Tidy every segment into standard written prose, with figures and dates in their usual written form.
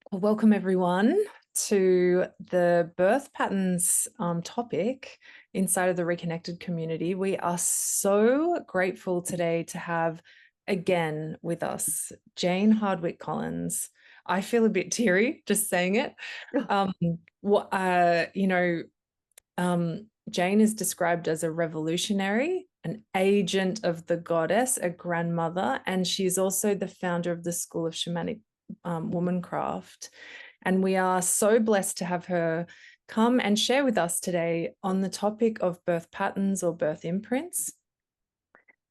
Well, welcome everyone to the birth patterns topic inside of the Reconnected community. We are so grateful today to have again with us Jane Hardwicke Collings. I feel a bit teary just saying it. Um, what Jane is described as a revolutionary, an agent of the goddess, a grandmother, and she's also the founder of the School of Shamanic Womancraft. And we are so blessed to have her come and share with us today on the topic of birth patterns or birth imprints.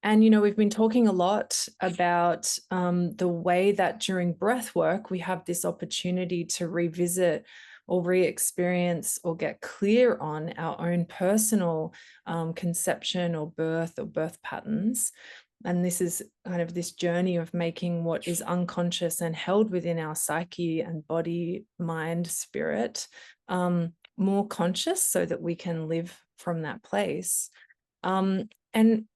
And, we've been talking a lot about the way that during breath work, we have this opportunity to revisit or re-experience or get clear on our own personal conception or birth patterns. And this is kind of this journey of making what is unconscious and held within our psyche and body, mind, spirit more conscious so that we can live from that place. And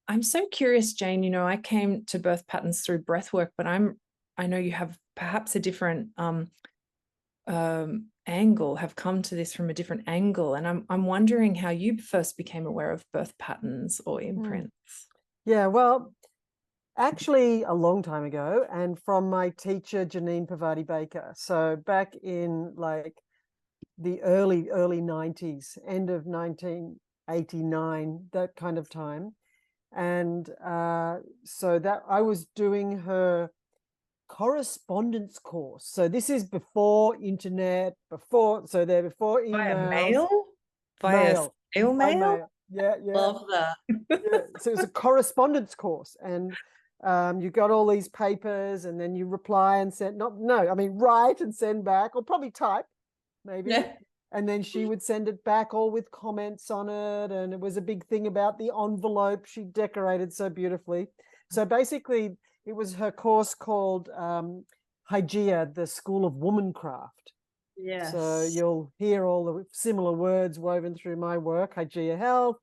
I'm so curious, Jane, I came to birth patterns through breath work, but I know you have perhaps a different angle, have come to this from a different angle. And I'm wondering how you first became aware of birth patterns or imprints. Yeah, well, actually a long time ago, and from my teacher, Janine Pavati Baker. So back in like the early 90s, end of 1989, that kind of time. And so that I was doing her correspondence course. So this is before internet, before emails. Via snail By mail? mail. Yeah. Love that. Yeah. So it's a correspondence course, and you got all these papers, and then you reply and send. Write and send back, or probably type, maybe. Yeah. And then she would send it back all with comments on it. And it was a big thing about the envelope she decorated so beautifully. So basically, it was her course called Hygeia, the School of Womancraft. Yes. So you'll hear all the similar words woven through my work: Hygeia Health,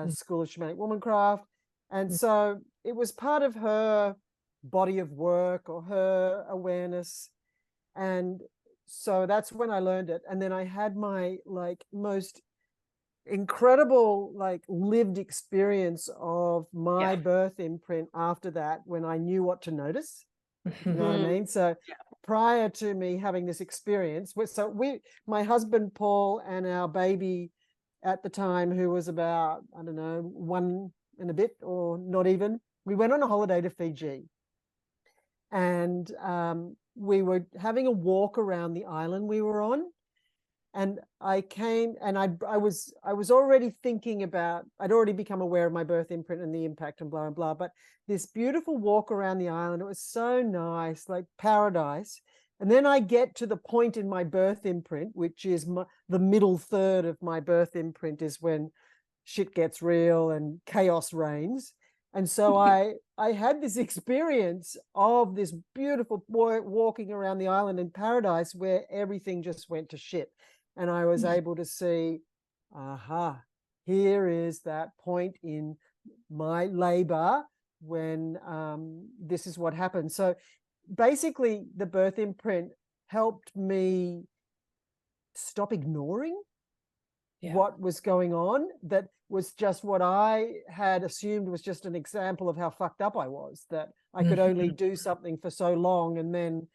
School of Shamanic Womancraft. And so it was part of her body of work or her awareness. And so that's when I learned it. And then I had my most incredible lived experience of my birth imprint after that, when I knew what to notice. You know what I mean? So prior to me having this experience, my husband Paul and our baby at the time, who was about, I don't know, 1 and a bit or not even, we went on a holiday to Fiji. And we were having a walk around the island we were on. And I came and I was already thinking about, I'd already become aware of my birth imprint and the impact and blah, blah, blah. But this beautiful walk around the island, it was so nice, like paradise. And then I get to the point in my birth imprint, which is the middle third of my birth imprint, is when shit gets real and chaos reigns. And so I had this experience of this beautiful walking around the island in paradise where everything just went to shit. And I was able to see, here is that point in my labor when this is what happened. So basically, the birth imprint helped me stop ignoring what was going on. That was just what I had assumed was just an example of how fucked up I was, that I could only do something for so long and then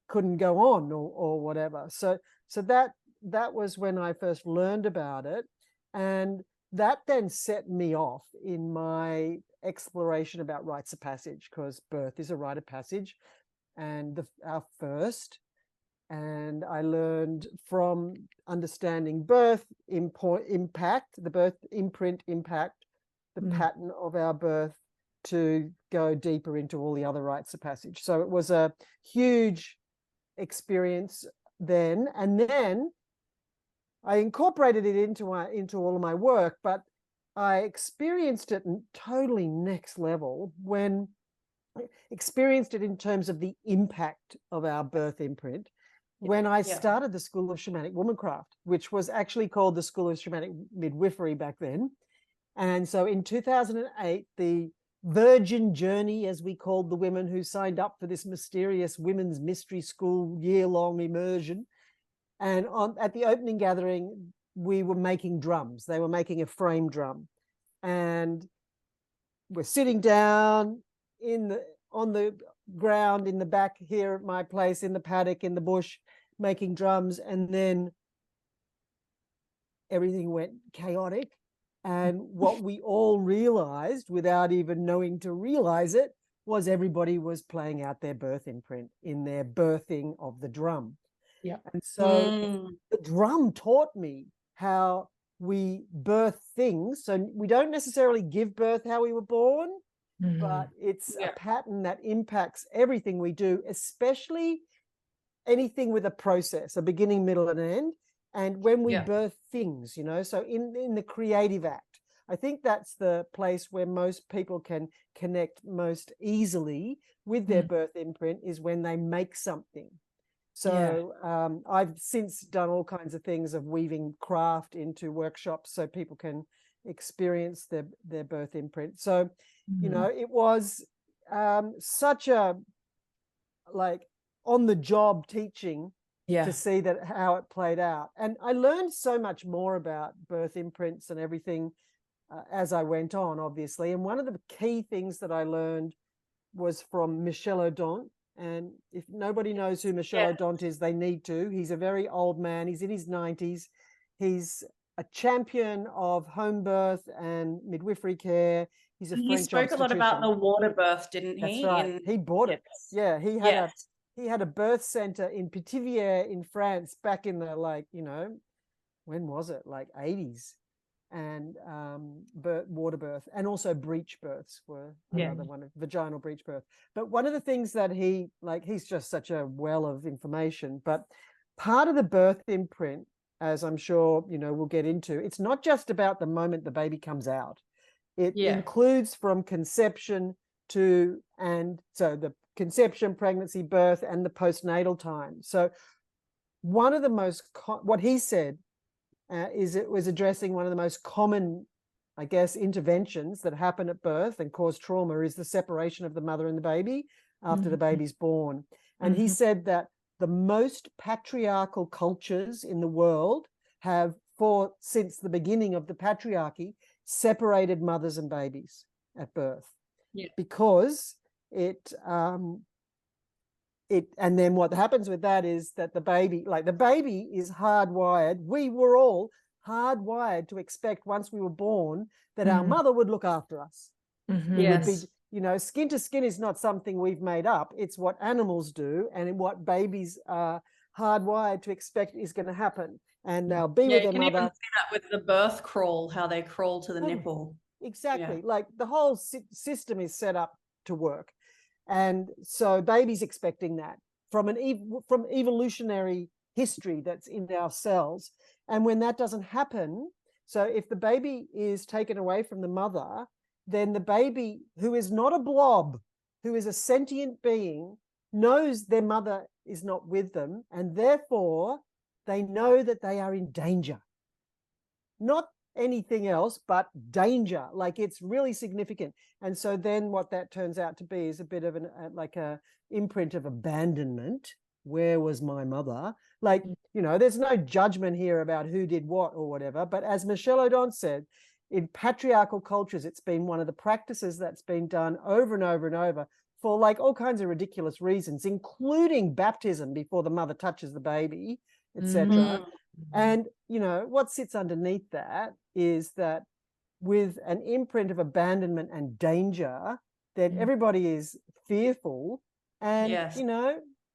couldn't go on or whatever. So that was when I first learned about it. And that then set me off in my exploration about rites of passage, because birth is a rite of passage, and our first. And I learned from understanding birth impact, the birth imprint impact, the pattern of our birth, to go deeper into all the other rites of passage. So it was a huge experience then. And then I incorporated it into all of my work, but I experienced it totally next level when I experienced it in terms of the impact of our birth imprint. When I started the School of Shamanic Womancraft, which was actually called the School of Shamanic Midwifery back then. And so in 2008, the virgin journey, as we called the women who signed up for this mysterious women's mystery school year-long immersion. And at the opening gathering, we were making drums. They were making a frame drum. And we're sitting down on the ground in the back here at my place, in the paddock, in the bush, making drums. And then everything went chaotic. And what we all realized, without even knowing to realize it, was everybody was playing out their birth imprint in their birthing of the drum. Yeah. And so the drum taught me how we birth things. So we don't necessarily give birth how we were born, but it's a pattern that impacts everything we do, especially anything with a process, a beginning, middle, and end. And when we birth things, so in the creative act, I think that's the place where most people can connect most easily with their birth imprint, is when they make something. So I've since done all kinds of things of weaving craft into workshops so people can experience their birth imprint. So, it was such a on the job teaching to see that how it played out. And I learned so much more about birth imprints and everything as I went on, obviously. And one of the key things that I learned was from Michel Odent. And if nobody knows who Michel Odent is, they need to. He's a very old man. He's in his 90s. He's a champion of home birth and midwifery care. He's a French spoke a lot about the water birth, didn't he? That's right. He bought it. Yeah, he had a birth center in Pithiviers in France back in the when was it? 80s. And water birth, and also breech births were another one, of vaginal breech birth. But one of the things that he's just such a well of information, but part of the birth imprint, as I'm sure we'll get into, it's not just about the moment the baby comes out. It includes from conception to, and so the conception, pregnancy, birth, and the postnatal time. So one of the most what he said is it was addressing one of the most common, I guess, interventions that happen at birth and cause trauma, is the separation of the mother and the baby after the baby's born. And he said that the most patriarchal cultures in the world have, since the beginning of the patriarchy, separated mothers and babies at birth, because and then what happens with that is that the baby is hardwired. We were all hardwired to expect, once we were born, that our mother would look after us. It would be, skin to skin is not something we've made up. It's what animals do, and what babies are hardwired to expect is going to happen. And they'll be with their mother. You can even see that with the birth crawl, how they crawl to the nipple. Exactly. The whole system is set up to work. And so baby's expecting that from evolutionary history that's in our cells. And when that doesn't happen, so if the baby is taken away from the mother, then the baby, who is not a blob, who is a sentient being, knows their mother is not with them, and therefore they know that they are in danger. Not anything else, but danger. It's really significant. And so then what that turns out to be is a bit of a imprint of abandonment. Where was my mother? There's no judgment here about who did what or whatever. But as Michel Odent said, in patriarchal cultures, it's been one of the practices that's been done over and over and over for all kinds of ridiculous reasons, including baptism before the mother touches the baby, etc. And, what sits underneath that is that with an imprint of abandonment and danger, then everybody is fearful, and,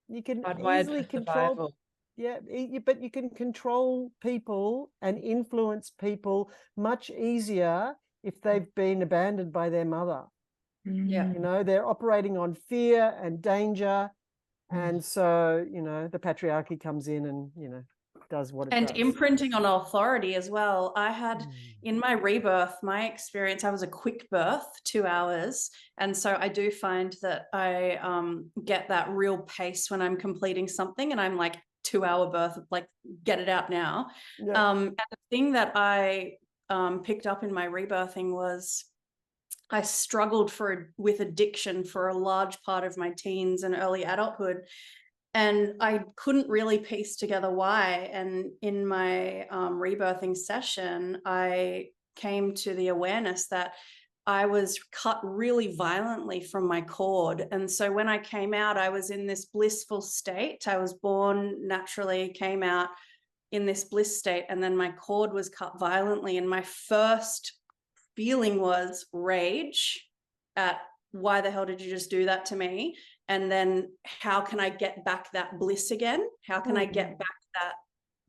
you can easily control. But you can control people and influence people much easier if they've been abandoned by their mother. They're operating on fear and danger. And so, the patriarchy comes in and, does what it does. And imprinting on authority as well. I had in my rebirth, my experience, I was a quick birth, 2 hours. And so I do find that I get that real pace when I'm completing something, and I'm 2-hour birth, get it out now. And the thing that I picked up in my rebirthing was I struggled with addiction for a large part of my teens and early adulthood. And I couldn't really piece together why. And in my rebirthing session, I came to the awareness that I was cut really violently from my cord. And so when I came out, I was in this blissful state. I was born naturally, came out in this bliss state, and then my cord was cut violently. And my first feeling was rage at, why the hell did you just do that to me? And then how can I get back that bliss again? How can I get back that,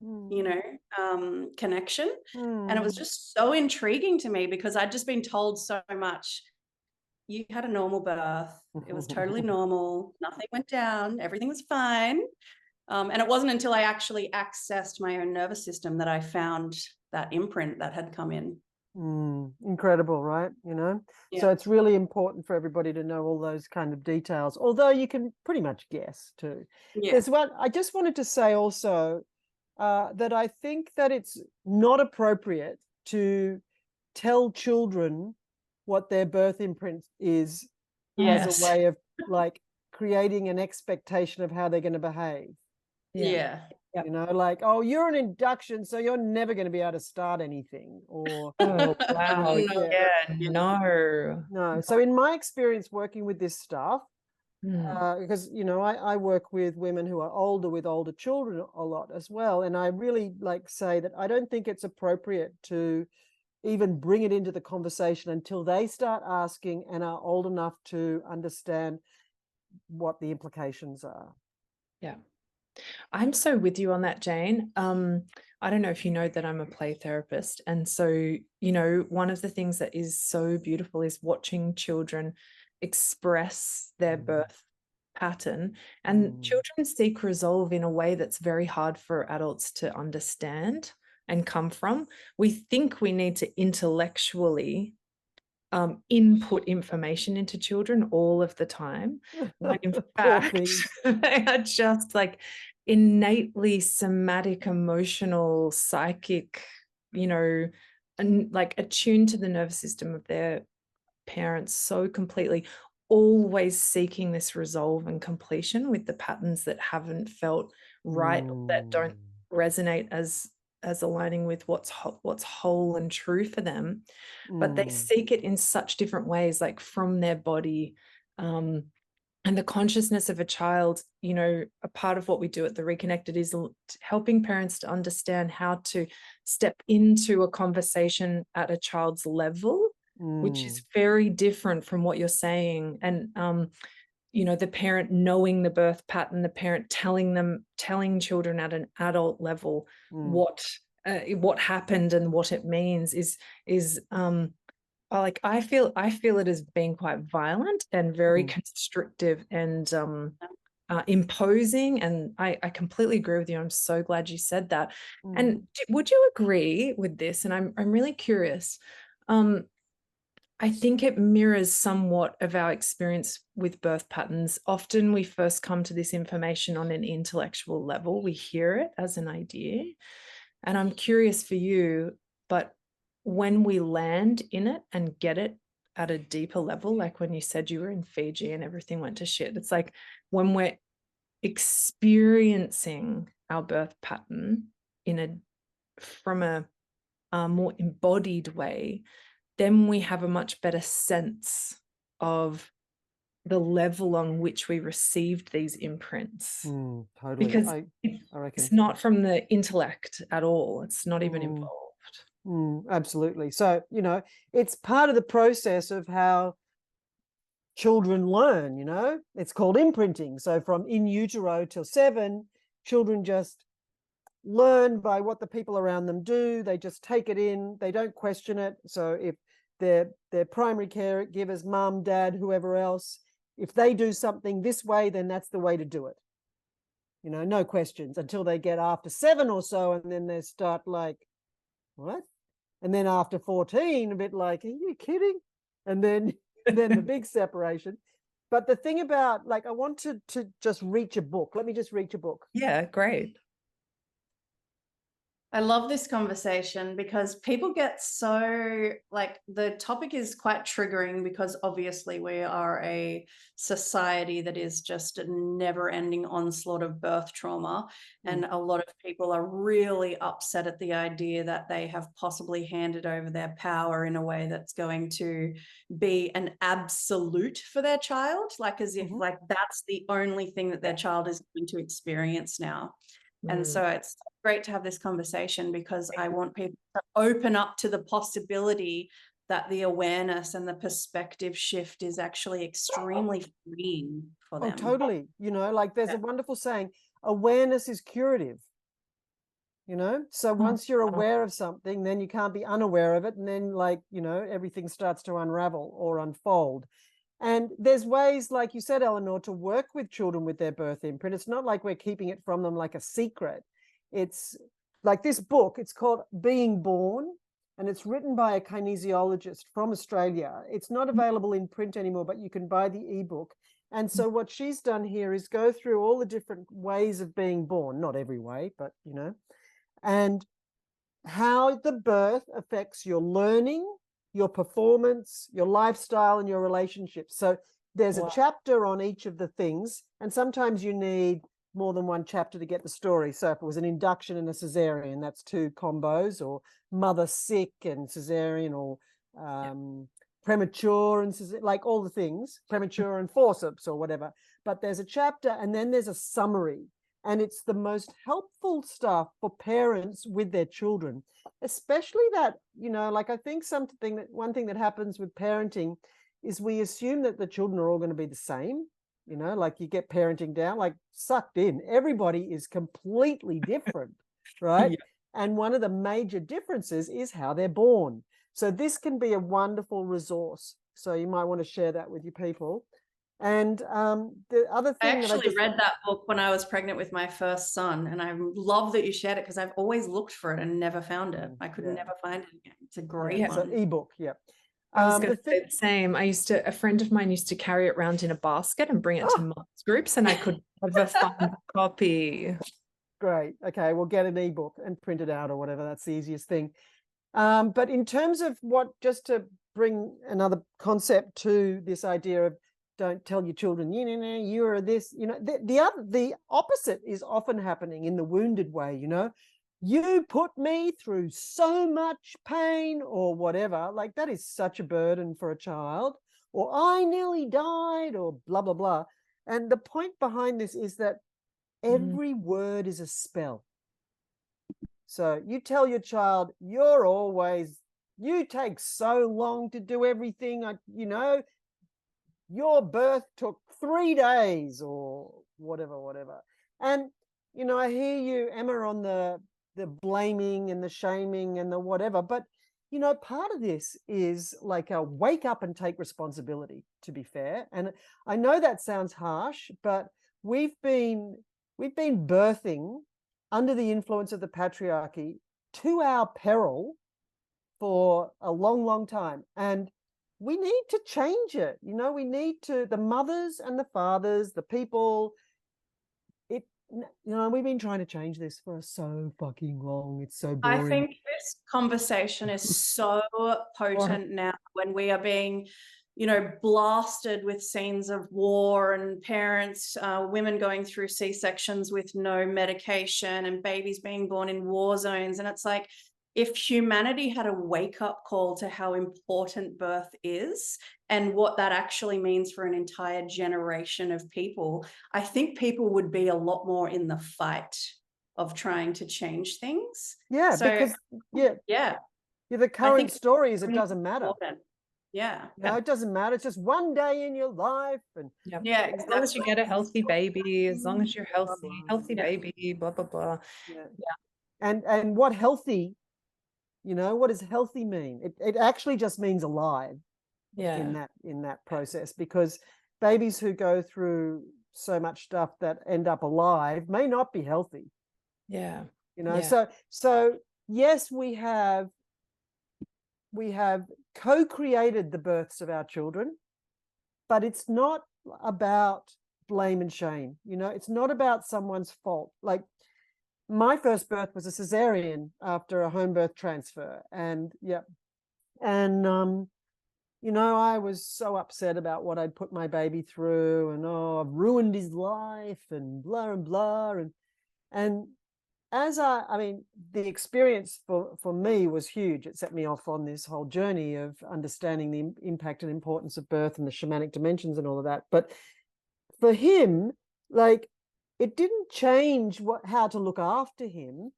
you know, connection? And it was just so intriguing to me, because I'd just been told so much. You had a normal birth. It was totally normal. Nothing went down. Everything was fine. And it wasn't until I actually accessed my own nervous system that I found that imprint that had come in. Incredible, right? You know, Yeah. so it's really important for everybody to know all those kind of details, although you can pretty much guess too. Yeah. There's one I just wanted to say also, that I think that it's not appropriate to tell children what their birth imprint is as a way of like creating an expectation of how they're going to behave. Yeah. You know, like, oh, you're an induction, so you're never going to be able to start anything. Or Oh, wow. No. No. So in my experience working with this stuff, Mm. because, you know, I work with women who are older with older children a lot as well. And I really like say that I don't think it's appropriate to even bring it into the conversation until they start asking and are old enough to understand what the implications are. Yeah. I'm so with you on that, Jane. I don't know if you know that I'm a play therapist. And so, you know, one of the things that is so beautiful is watching children express their birth pattern. And children seek resolve in a way that's very hard for adults to understand and come from. We think we need to intellectually input information into children all of the time, when in fact they are just like innately somatic, emotional, psychic, you know, and like attuned to the nervous system of their parents so completely, always seeking this resolve and completion with the patterns that haven't felt right, that don't resonate as aligning with what's whole and true for them. But they seek it in such different ways, like from their body, and the consciousness of a child. You know, a part of what we do at the Reconnected is helping parents to understand how to step into a conversation at a child's level, which is very different from what you're saying. And you know, the parent knowing the birth pattern, the parent telling children at an adult level what happened and what it means is like I feel it as being quite violent and very constrictive and imposing. And I completely agree with you. I'm so glad you said that. And would you agree with this? And I'm really curious. I think it mirrors somewhat of our experience with birth patterns. Often we first come to this information on an intellectual level. We hear it as an idea. And I'm curious for you, but when we land in it and get it at a deeper level, like when you said you were in Fiji and everything went to shit, it's like when we're experiencing our birth pattern from a more embodied way, then we have a much better sense of the level on which we received these imprints. Totally. Because I reckon it's not from the intellect at all. It's not even involved. Absolutely. So, you know, it's part of the process of how children learn, you know, it's called imprinting. So from in utero till 7, children just learn by what the people around them do. They just take it in. They don't question it. So if their primary caregivers, mum, dad, whoever else, if they do something this way, then that's the way to do it. You know, no questions until they get after 7 or so, and then they start like, what? And then after 14, a bit like, are you kidding? And then the big separation. But the thing about, like, I want to just reach a book. Let me just reach a book. Yeah, great. I love this conversation because people get so, like, the topic is quite triggering because obviously we are a society that is just a never-ending onslaught of birth trauma. And a lot of people are really upset at the idea that they have possibly handed over their power in a way that's going to be an absolute for their child, like as if like that's the only thing that their child is going to experience now. And so it's great to have this conversation because I want people to open up to the possibility that the awareness and the perspective shift is actually extremely freeing for them. Oh, totally. You know, like there's a wonderful saying, awareness is curative. You know, so once you're aware of something, then you can't be unaware of it. And then, like, you know, everything starts to unravel or unfold. And there's ways, like you said, Eleanor, to work with children with their birth imprint. It's not like we're keeping it from them like a secret. It's like this book, it's called Being Born, and it's written by a kinesiologist from Australia. It's not available in print anymore, but you can buy the ebook. And so what she's done here is go through all the different ways of being born, not every way, but, you know, and how the birth affects your learning, your performance, your lifestyle, and your relationships. So there's a chapter on each of the things, and sometimes you need more than one chapter to get the story. So if it was an induction and a cesarean, that's 2 combos, or mother sick and cesarean, or premature and like all the things, premature and forceps or whatever. But there's a chapter and then there's a summary. And it's the most helpful stuff for parents with their children, especially that, you know, like I think one thing that happens with parenting is we assume that the children are all going to be the same, you know, like you get parenting down, like sucked in. Everybody is completely different, right? And one of the major differences is how they're born. So this can be a wonderful resource. So you might want to share that with your people. And the other thing I actually read that book when I was pregnant with my first son, and I love that you shared it because I've always looked for it and never found it. I could never find it again. It's a great one. It's an ebook, I was going to say the same. A friend of mine used to carry it around in a basket and bring it to moms groups, and I could never find a copy. Great. Okay, we'll get an ebook and print it out or whatever. That's the easiest thing. But in terms of just to bring another concept to this idea of don't tell your children, you are this, you know, the opposite is often happening in the wounded way, you know, you put me through so much pain or whatever, like that is such a burden for a child, or I nearly died, or blah, blah, blah. And the point behind this is that every word is a spell. So you tell your child, you take so long to do everything, you know, your birth took 3 days or whatever. And, you know, I hear you, Emma, on the blaming and the shaming and the whatever, but, you know, part of this is like a wake up and take responsibility, to be fair. And I know that sounds harsh, but we've been birthing under the influence of the patriarchy to our peril for a long, long time. And we need to change it. You know, we need to, the mothers and the fathers, the people, you know, we've been trying to change this for so fucking long. It's so boring. I think this conversation is so potent now when we are being, you know, blasted with scenes of war and parents, women going through C-sections with no medication and babies being born in war zones. And it's like, if humanity had a wake-up call to how important birth is and what that actually means for an entire generation of people, I think people would be a lot more in the fight of trying to change things. Yeah, so, because the current story is it doesn't matter. Important. Yeah. No, it doesn't matter. It's just one day in your life. And exactly. As long as you get a healthy baby, as long as you're healthy baby, blah, blah, blah. And what healthy, you know, what does healthy mean? It actually just means alive in that process, because babies who go through so much stuff that end up alive may not be healthy. Yeah. You know, so yes, we have co-created the births of our children, but it's not about blame and shame. You know, it's not about someone's fault. Like my first birth was a cesarean after a home birth transfer. And yeah. And, you know, I was so upset about what I'd put my baby through, and oh, I've ruined his life and blah and blah. And as I mean, the experience for me was huge. It set me off on this whole journey of understanding the impact and importance of birth and the shamanic dimensions and all of that. But for him, like, it didn't change how to look after him,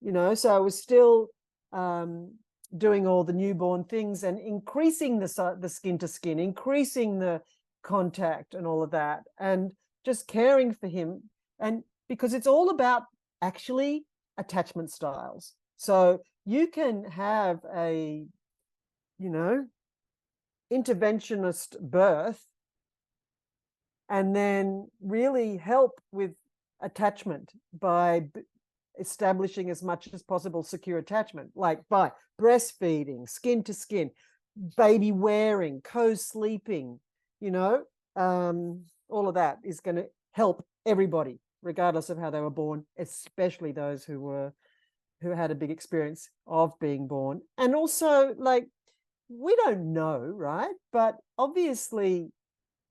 you know. So I was still doing all the newborn things and increasing the skin to skin, increasing the contact and all of that, and just caring for him. And because it's all about actually attachment styles. So you can have a, you know, interventionist birth and then really help with attachment by establishing as much as possible secure attachment, like by breastfeeding, skin to skin, baby wearing, co-sleeping, you know, all of that is going to help everybody, regardless of how they were born, especially those who had a big experience of being born. And also, like, we don't know, right? But obviously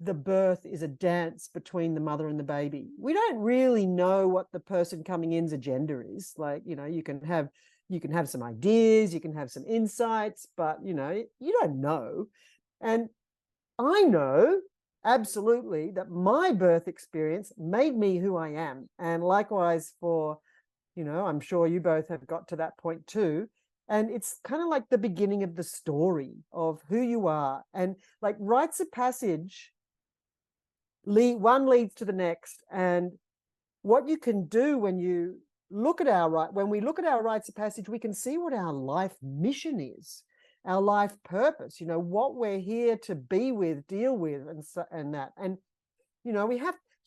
the birth is a dance between the mother and the baby. We don't really know what the person coming in's agenda is. Like, you know, you can have some ideas, you can have some insights, but, you know, you don't know. And I know absolutely that my birth experience made me who I am. And likewise for, you know, I'm sure you both have got to that point too. And it's kind of like the beginning of the story of who you are. And like rites of passage, one leads to the next. And what you can do when we look at our rites of passage, we can see what our life mission is, our life purpose, you know, what we're here to be with, deal with, and that. And, you know,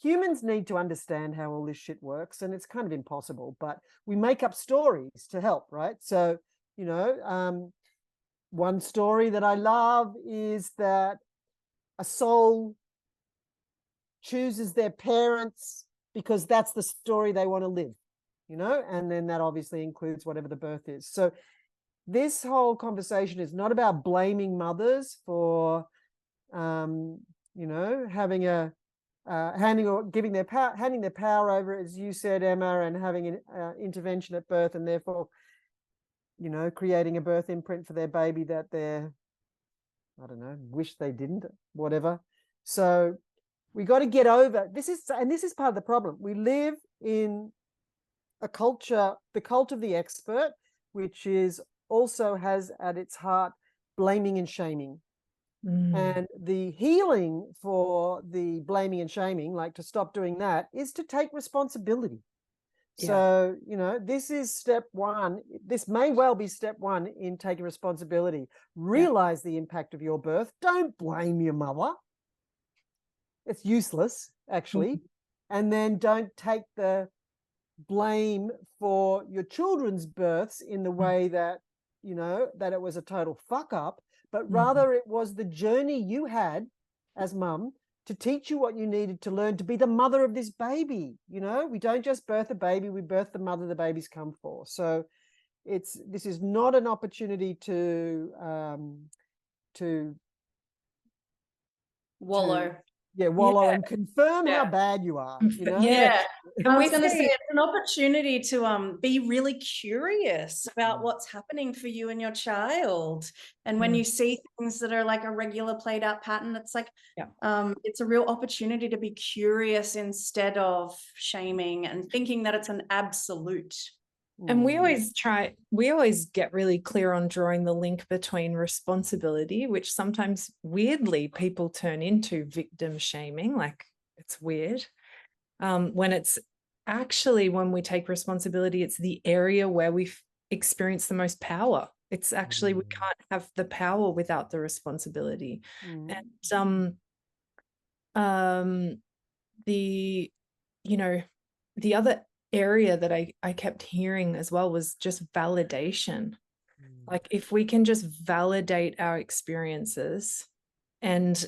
humans need to understand how all this shit works, and it's kind of impossible, but we make up stories to help, right? So, you know, one story that I love is that a soul chooses their parents because that's the story they want to live, you know, and then that obviously includes whatever the birth is. So this whole conversation is not about blaming mothers for, you know, having handing their power over, as you said, Emma, and having an intervention at birth, and therefore, you know, creating a birth imprint for their baby that I don't know, wish they didn't, whatever. So we got to get over this is part of the problem. We live in a culture, the cult of the expert, which also has at its heart blaming and shaming. And the healing for the blaming and shaming, like to stop doing that, is to take responsibility. Yeah. So, you know, this is step one. This may well be step one in taking responsibility. Realize the impact of your birth. Don't blame your mother. It's useless, actually. And then don't take the blame for your children's births in the way that, you know, that it was a total fuck up, but rather it was the journey you had as mum to teach you what you needed to learn to be the mother of this baby. You know, we don't just birth a baby, we birth the mother the baby's come for. So this is not an opportunity to wallow. Wallow and confirm how bad you are, you know? Yeah. I was going to say it's an opportunity to be really curious about what's happening for you and your child. And when you see things that are like a regular played out pattern, it's like it's a real opportunity to be curious instead of shaming and thinking that it's an absolute. And we always get really clear on drawing the link between responsibility, which sometimes weirdly people turn into victim shaming, like it's weird. When it's actually, when we take responsibility, it's the area where we experience the most power. It's actually, we can't have the power without the responsibility. And the other area that I kept hearing as well was just validation. Like if we can just validate our experiences and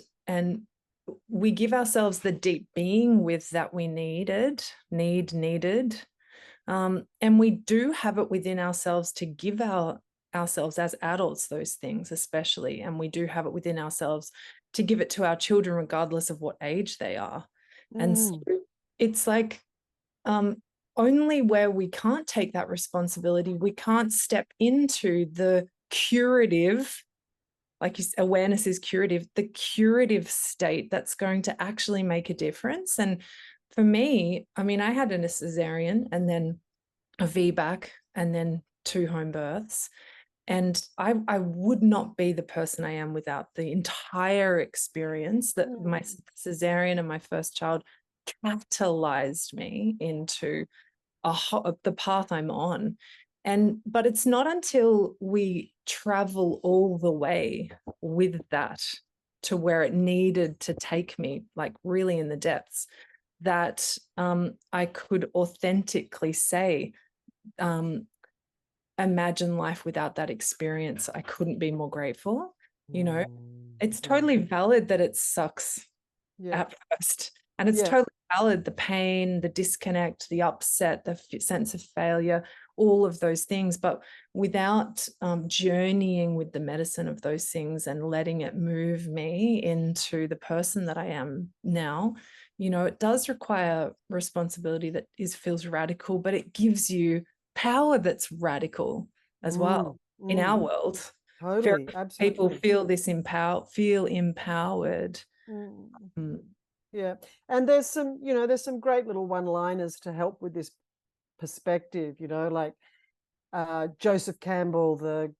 we give ourselves the deep being with that we needed, And we do have it within ourselves to give ourselves as adults those things, especially. And we do have it within ourselves to give it to our children, regardless of what age they are. And so it's like, only where we can't take that responsibility, we can't step into the curative, like awareness is curative, the curative state that's going to actually make a difference. And for me, I mean, I had a cesarean and then a VBAC and then 2 home births. And I would not be the person I am without the entire experience that my cesarean and my first child catalyzed me into the path I'm on. But it's not until we travel all the way with that to where it needed to take me, like really in the depths, that I could authentically say, imagine life without that experience. I couldn't be more grateful. You know, it's totally valid that it sucks at first. And it's totally valid, the pain, the disconnect, the upset, the sense of failure, all of those things. But without journeying with the medicine of those things and letting it move me into the person that I am now, you know, it does require responsibility that feels radical, but it gives you power that's radical as well in our world. Totally, absolutely. People feel empowered. Yeah, and there's some, you know, there's some great little one-liners to help with this perspective, you know, like Joseph Campbell, the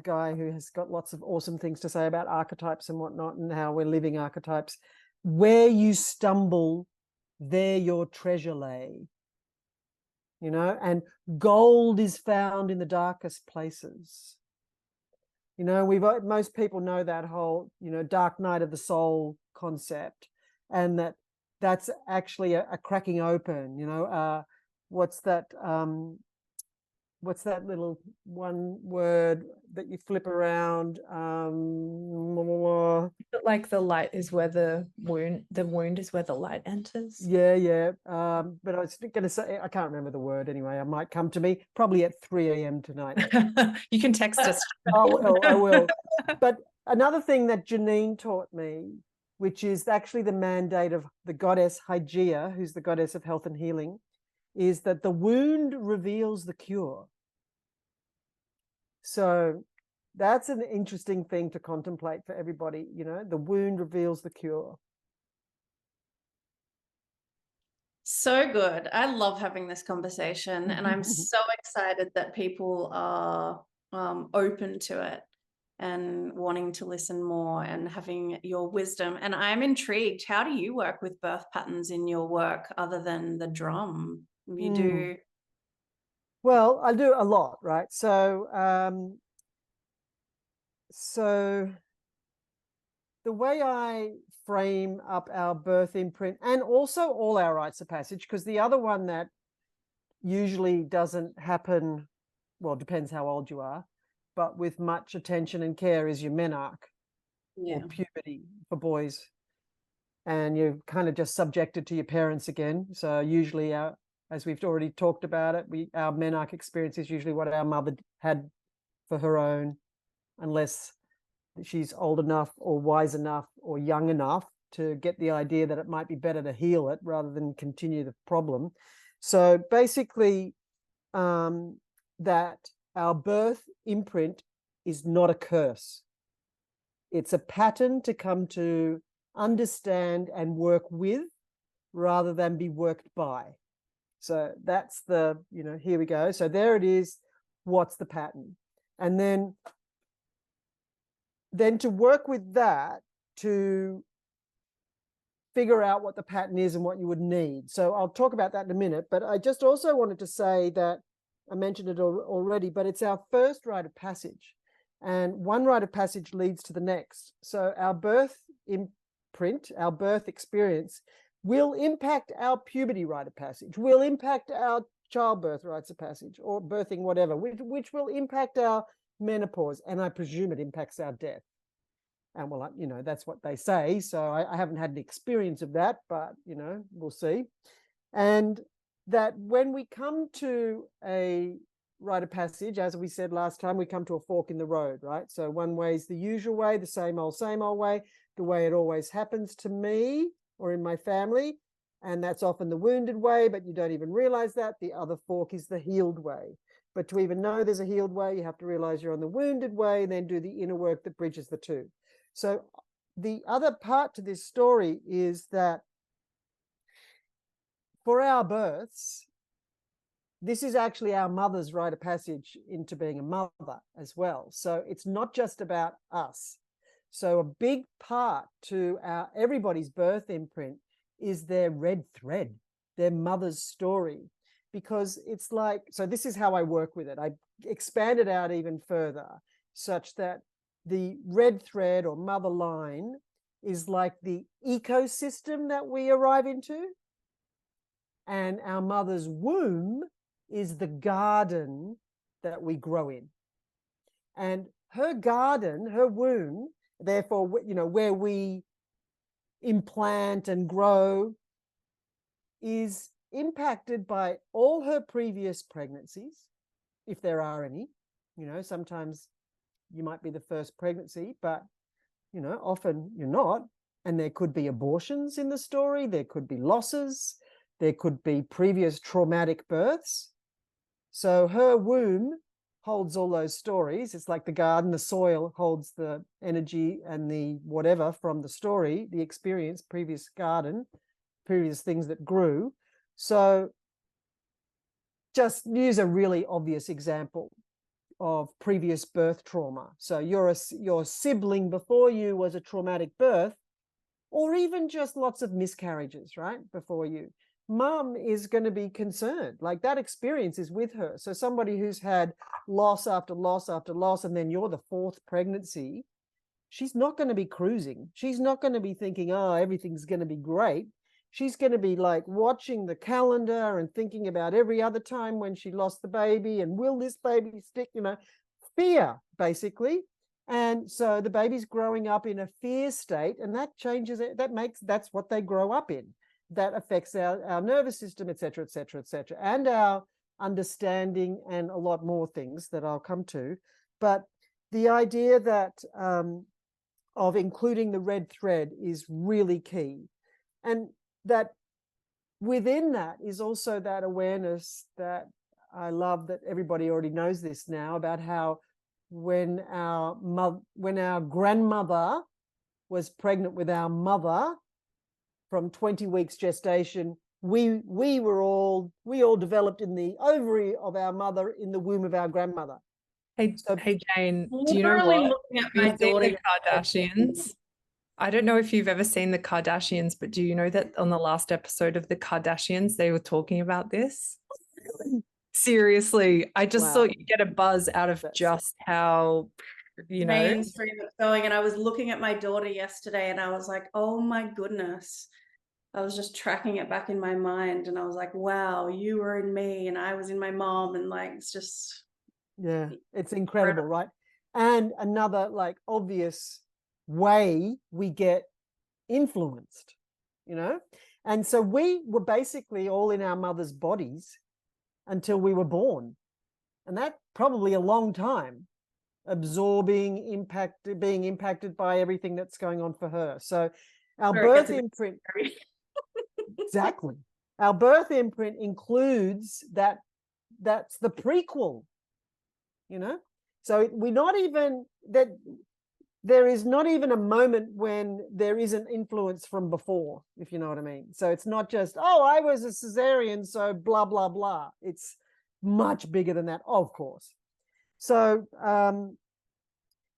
guy who has got lots of awesome things to say about archetypes and whatnot and how we're living archetypes. Where you stumble, there your treasure lay. You know, and gold is found in the darkest places. You know, most people know that whole, you know, dark night of the soul concept, and that's actually a cracking open. You know, what's that little one word that you flip around? Like the light is where the wound is where the light enters. Yeah. But I was going to say, I can't remember the word anyway. It might come to me probably at 3 a.m. tonight. You can text us. I will. But another thing that Janine taught me, which is actually the mandate of the goddess Hygeia, who's the goddess of health and healing, is that the wound reveals the cure. So that's an interesting thing to contemplate for everybody. You know, the wound reveals the cure. So good. I love having this conversation, and I'm so excited that people are open to it and wanting to listen more and having your wisdom. And I'm intrigued. How do you work with birth patterns in your work other than the drum? You do? Well, I do a lot, right? So the way I frame up our birth imprint, and also all our rites of passage, because the other one that usually doesn't happen, well, depends how old you are, but with much attention and care, is your menarche, or puberty for boys. And you're kind of just subjected to your parents again. So usually, as we've already talked about it, our menarche experience is usually what our mother had for her own, unless she's old enough or wise enough or young enough to get the idea that it might be better to heal it rather than continue the problem. So basically, that our birth imprint is not a curse. It's a pattern to come to understand and work with rather than be worked by. So that's here we go. So there it is. What's the pattern? And then to work with that, to figure out what the pattern is and what you would need. So I'll talk about that in a minute, but I just also wanted to say that I mentioned it already, but it's our first rite of passage, and one rite of passage leads to the next. So our birth imprint, our birth experience, will impact our puberty rite of passage, will impact our childbirth rites of passage, or birthing, whatever, which will impact our menopause, and I presume it impacts our death. And well, that's what they say. So I haven't had an experience of that, but we'll see. And that when we come to a rite of passage, as we said last time, we come to a fork in the road, right? So one way is the usual way, the same old way, the way it always happens to me or in my family. And that's often the wounded way, but you don't even realize that. The other fork is the healed way. But to even know there's a healed way, you have to realize you're on the wounded way and then do the inner work that bridges the two. So the other part to this story is that for our births, this is actually our mother's rite of passage into being a mother as well. So it's not just about us. So a big part to everybody's birth imprint is their red thread, their mother's story, because it's like, so this is how I work with it. I expand it out even further such that the red thread or mother line is like the ecosystem that we arrive into. And our mother's womb is the garden that we grow in. And her garden, her womb, therefore, you know, where we implant and grow, is impacted by all her previous pregnancies, if there are any. You know, sometimes you might be the first pregnancy, but, you know, often you're not. And there could be abortions in the story. There could be losses. There could be previous traumatic births. So her womb holds all those stories. It's like the garden, the soil holds the energy and the whatever from the story, the experience, previous garden, previous things that grew. So just use a really obvious example of previous birth trauma. So your sibling before you was a traumatic birth, or even just lots of miscarriages, right, before you. Mum is going to be concerned. Like, that experience is with her. So somebody who's had loss after loss after loss, and then you're the fourth pregnancy, she's not going to be cruising. She's not going to be thinking, oh, everything's going to be great. She's going to be like watching the calendar and thinking about every other time when she lost the baby and will this baby stick, you know, fear, basically. And so the baby's growing up in a fear state, and that changes it. That's what they grow up in. That affects our nervous system, et cetera, and our understanding and a lot more things that I'll come to. But the idea that of including the red thread is really key. And that within that is also that awareness that I love, that everybody already knows this now, about how when our grandmother was pregnant with our mother from 20 weeks gestation, we all developed in the ovary of our mother in the womb of our grandmother. Hey Jane, do you know Literally what? looking at Have my you seen daughter the Kardashians? I don't know if you've ever seen the Kardashians, but do you know that on the last episode of the Kardashians, they were talking about this? Seriously, I just thought you'd get a buzz out of just how, you know, mainstream it's going. And I was looking at my daughter yesterday and I was like, oh my goodness. I was just tracking it back in my mind and I was like, wow, you were in me and I was in my mom, and like, it's just, yeah, it's incredible, right? And another like obvious way we get influenced, you know? And so we were basically all in our mother's bodies until we were born. And that probably a long time, absorbing, being impacted by everything that's going on for her. So our birth imprint, exactly. Our birth imprint includes that's the prequel, you know? So we're not even, that there is not even a moment when there isn't influence from before, if you know what I mean. So it's not just, oh, I was a cesarean, so blah, blah, blah. It's much bigger than that, of course. So,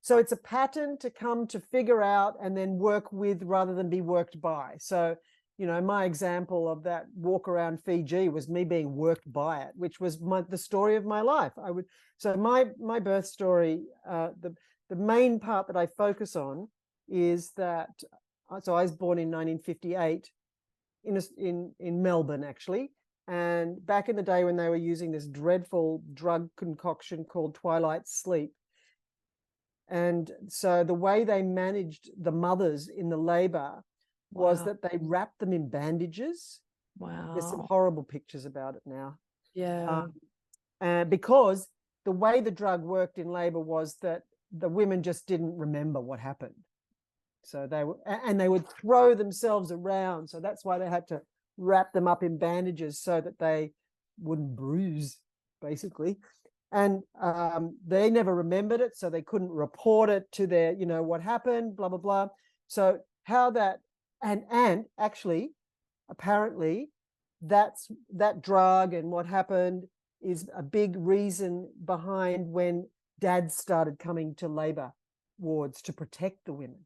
so it's a pattern to come to figure out and then work with rather than be worked by. So, you know, my example of that walk around Fiji was me being worked by it, which was the story of my life. So my birth story, the main part that I focus on is that, so I was born in 1958 in Melbourne, actually. And back in the day when they were using this dreadful drug concoction called twilight sleep. And so the way they managed the mothers in the labor was that they wrapped them in bandages There's some Wow. horrible pictures about it now. Yeah. Because the way the drug worked in labor was that the women just didn't remember what happened. So they would throw themselves around. So that's why they had to wrap them up in bandages so that they wouldn't bruise, basically. And they never remembered it, so they couldn't report it to their, what happened, blah, blah, blah. So how that, and actually, apparently, that drug and what happened is a big reason behind when dads started coming to labor wards to protect the women.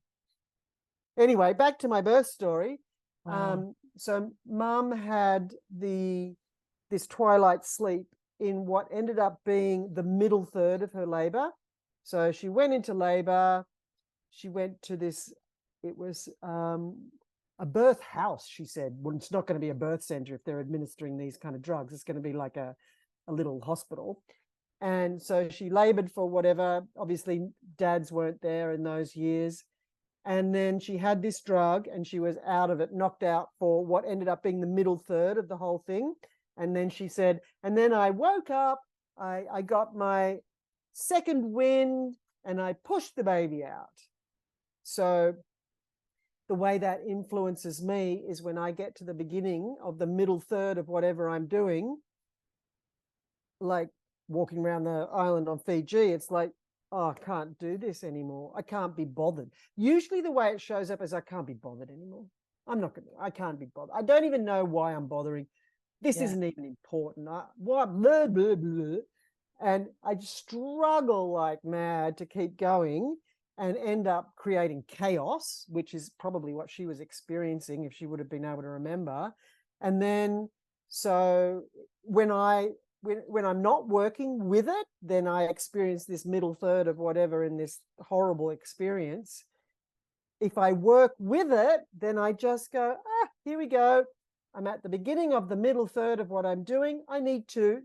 Anyway, back to my birth story. Wow. So mum had this twilight sleep in what ended up being the middle third of her labor. So she went into labor. She went to this, it was a birth house, she said. Well, it's not going to be a birth center if they're administering these kind of drugs. It's going to be like a little hospital. And so she labored for whatever. Obviously, dads weren't there in those years. And then she had this drug and she was out of it, knocked out for what ended up being the middle third of the whole thing. And then she said, and then I woke up, I got my second wind and I pushed the baby out. So the way that influences me is when I get to the beginning of the middle third of whatever I'm doing, like walking around the island on Fiji, it's like, oh, I can't do this anymore. I can't be bothered. Usually the way it shows up is I can't be bothered anymore. I can't be bothered. I don't even know why I'm bothering. This isn't even important. What, blah, blah, blah. And I just struggle like mad to keep going and end up creating chaos, which is probably what she was experiencing if she would have been able to remember. And then, so when I'm not working with it, then I experience this middle third of whatever in this horrible experience. If I work with it, then I just go, here we go. I'm at the beginning of the middle third of what I'm doing.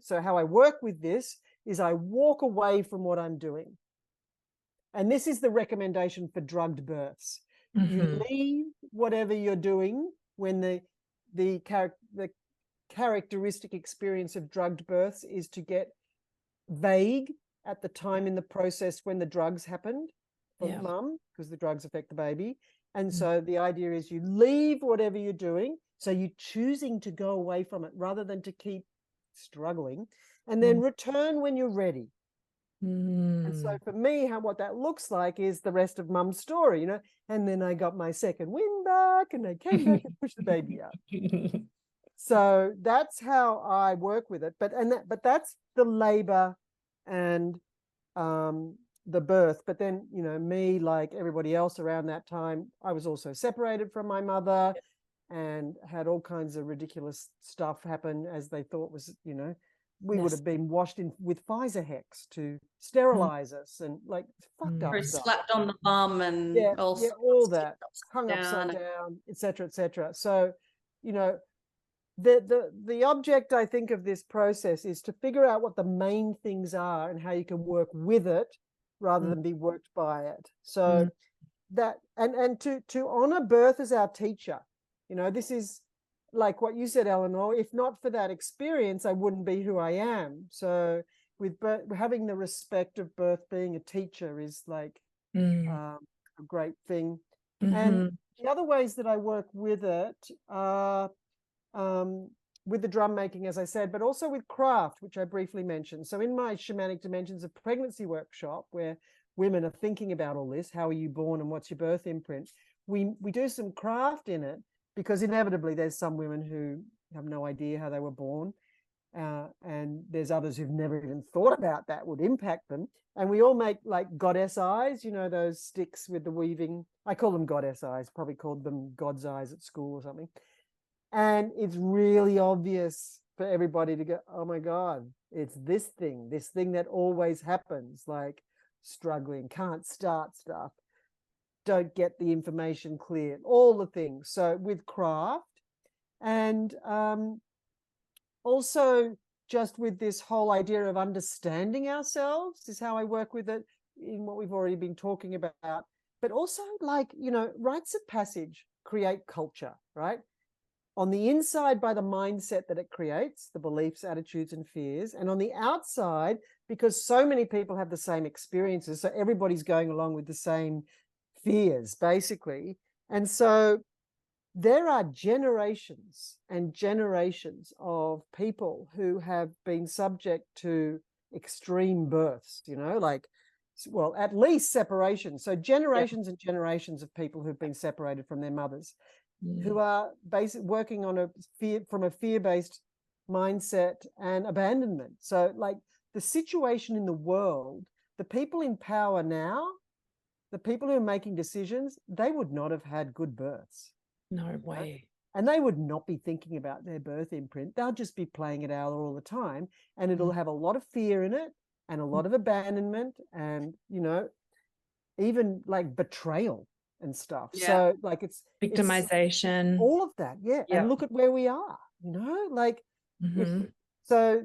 So how I work with this is I walk away from what I'm doing. And this is the recommendation for drugged births. Mm-hmm. You leave whatever you're doing when the characteristic experience of drugged births is to get vague at the time in the process when the drugs happened for mum, because the drugs affect the baby. And so the idea is you leave whatever you're doing. So you're choosing to go away from it rather than to keep struggling, and then return when you're ready. And so for me, what that looks like is the rest of mum's story, and then I got my second wind back and I came back and pushed the baby out. So that's how I work with it. But that's the labor and the birth. But then, me, like everybody else around that time, I was also separated from my mother and had all kinds of ridiculous stuff happen, as they thought was, we would have been washed in with Pfizer hex to sterilize us and like fucked up stuff. Slapped on the bum and all that, hung upside down, etc., etc. So, the object, I think, of this process is to figure out what the main things are and how you can work with it rather than be worked by it. So that and to honor birth as our teacher. This is like what you said, Eleanor. If not for that experience, I wouldn't be who I am. So with having the respect of birth being a teacher is like a great thing. And the other ways that I work with it are with the drum making, as I said, but also with craft, which I briefly mentioned. So in my Shamanic Dimensions of Pregnancy workshop, where women are thinking about all this, how are you born and what's your birth imprint, we do some craft in it, because inevitably there's some women who have no idea how they were born, and there's others who've never even thought about that would impact them. And we all make like goddess eyes, those sticks with the weaving. I call them goddess eyes, probably called them God's eyes at school or something. And it's really obvious for everybody to go, oh my God, it's this thing that always happens, like struggling, can't start stuff, don't get the information clear, all the things. So with craft, and also just with this whole idea of understanding ourselves is how I work with it in what we've already been talking about. But also, like, rites of passage create culture, right? on the inside by the mindset that it creates, the beliefs, attitudes, and fears, and on the outside because so many people have the same experiences, so everybody's going along with the same fears, basically. And so there are generations and generations of people who have been subject to extreme births, like, well, at least separation. So generations and generations of people who've been separated from their mothers, who are working on from a fear-based mindset and abandonment. So like the situation in the world, the people in power now, the people who are making decisions, they would not have had good births. No way. And they would not be thinking about their birth imprint. They'll just be playing it out all the time. And it'll have a lot of fear in it and a lot of abandonment and, even like betrayal and stuff. Yeah. So like it's Victimization. all of that. Yeah. Yeah. And look at where we are, like, Mhm. so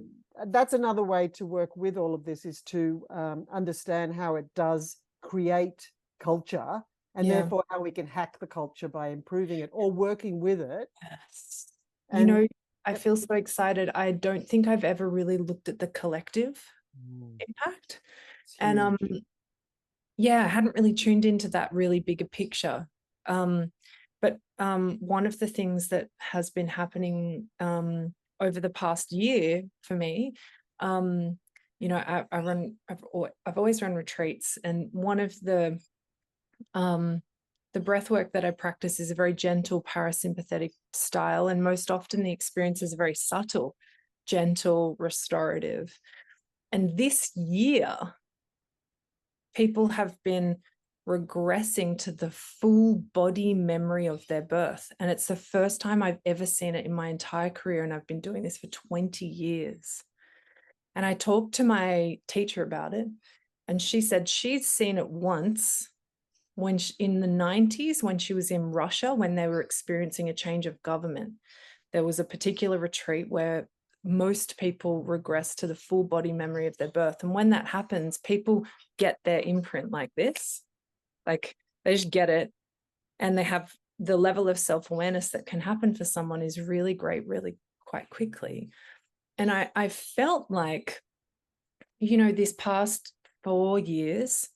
that's another way to work with all of this is to understand how it does create culture and therefore how we can hack the culture by improving it or working with it. Yes. And I feel so excited. I don't think I've ever really looked at the collective impact. And I hadn't really tuned into that really bigger picture. But one of the things that has been happening over the past year for me, I've always run retreats, and one of the breath work that I practice is a very gentle parasympathetic style, and most often the experience is very subtle, gentle, restorative. And this year, people have been regressing to the full body memory of their birth. And it's the first time I've ever seen it in my entire career. And I've been doing this for 20 years. And I talked to my teacher about it. And she said she's seen it once in the 90s, when she was in Russia, when they were experiencing a change of government. There was a particular retreat where most people regress to the full body memory of their birth. And when that happens, people get their imprint like this. Like they just get it. And they have the level of self-awareness that can happen for someone is really great, really quite quickly. And I felt like, this past 4 years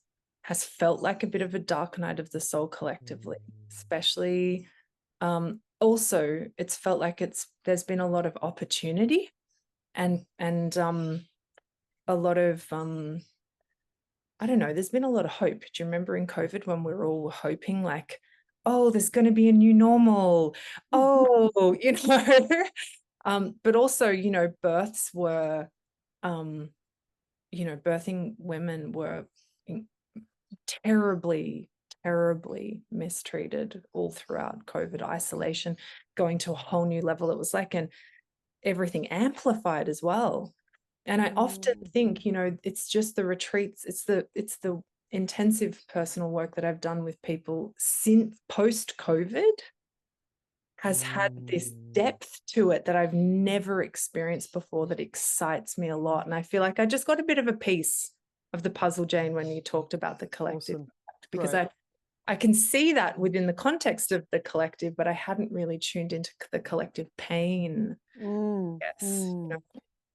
has felt like a bit of a dark night of the soul collectively, especially also it's felt like there's been a lot of opportunity and a lot of I don't know, there's been a lot of hope. Do you remember in COVID when we were all hoping like, oh, there's going to be a new normal, but also, births were birthing women were terribly mistreated all throughout COVID isolation, going to a whole new level. It was like everything amplified as well. And I often think, it's just the retreats, it's the intensive personal work that I've done with people since post-COVID has had this depth to it that I've never experienced before that excites me a lot. And I feel like I just got a bit of a piece of the puzzle, Jane, when you talked about the collective. Awesome. Because Great. I can see that within the context of the collective, but I hadn't really tuned into the collective pain.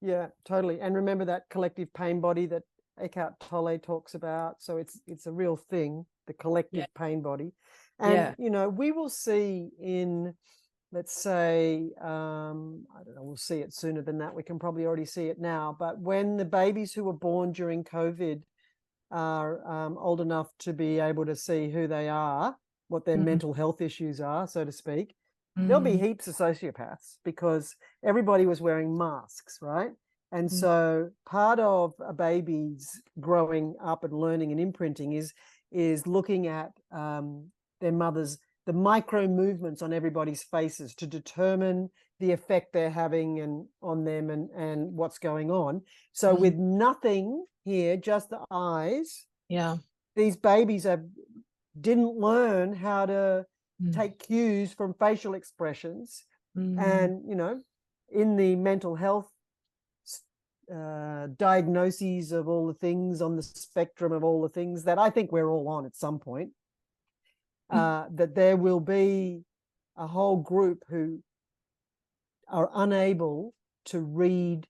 Yeah, totally. And remember that collective pain body that Eckhart Tolle talks about. So it's a real thing, the collective pain body. And, we will see in, let's say, I don't know, we'll see it sooner than that. We can probably already see it now. But when the babies who were born during COVID are old enough to be able to see who they are, what their mental health issues are, so to speak, there'll be heaps of sociopaths because everybody was wearing masks, right? And so part of a baby's growing up and learning and imprinting is looking at their mother's, the micro movements on everybody's faces to determine the effect they're having and on them and what's going on. So with nothing here, just the eyes, these babies didn't learn how to take cues from facial expressions. And, in the mental health diagnoses of all the things on the spectrum of all the things that I think we're all on at some point, that there will be a whole group who are unable to read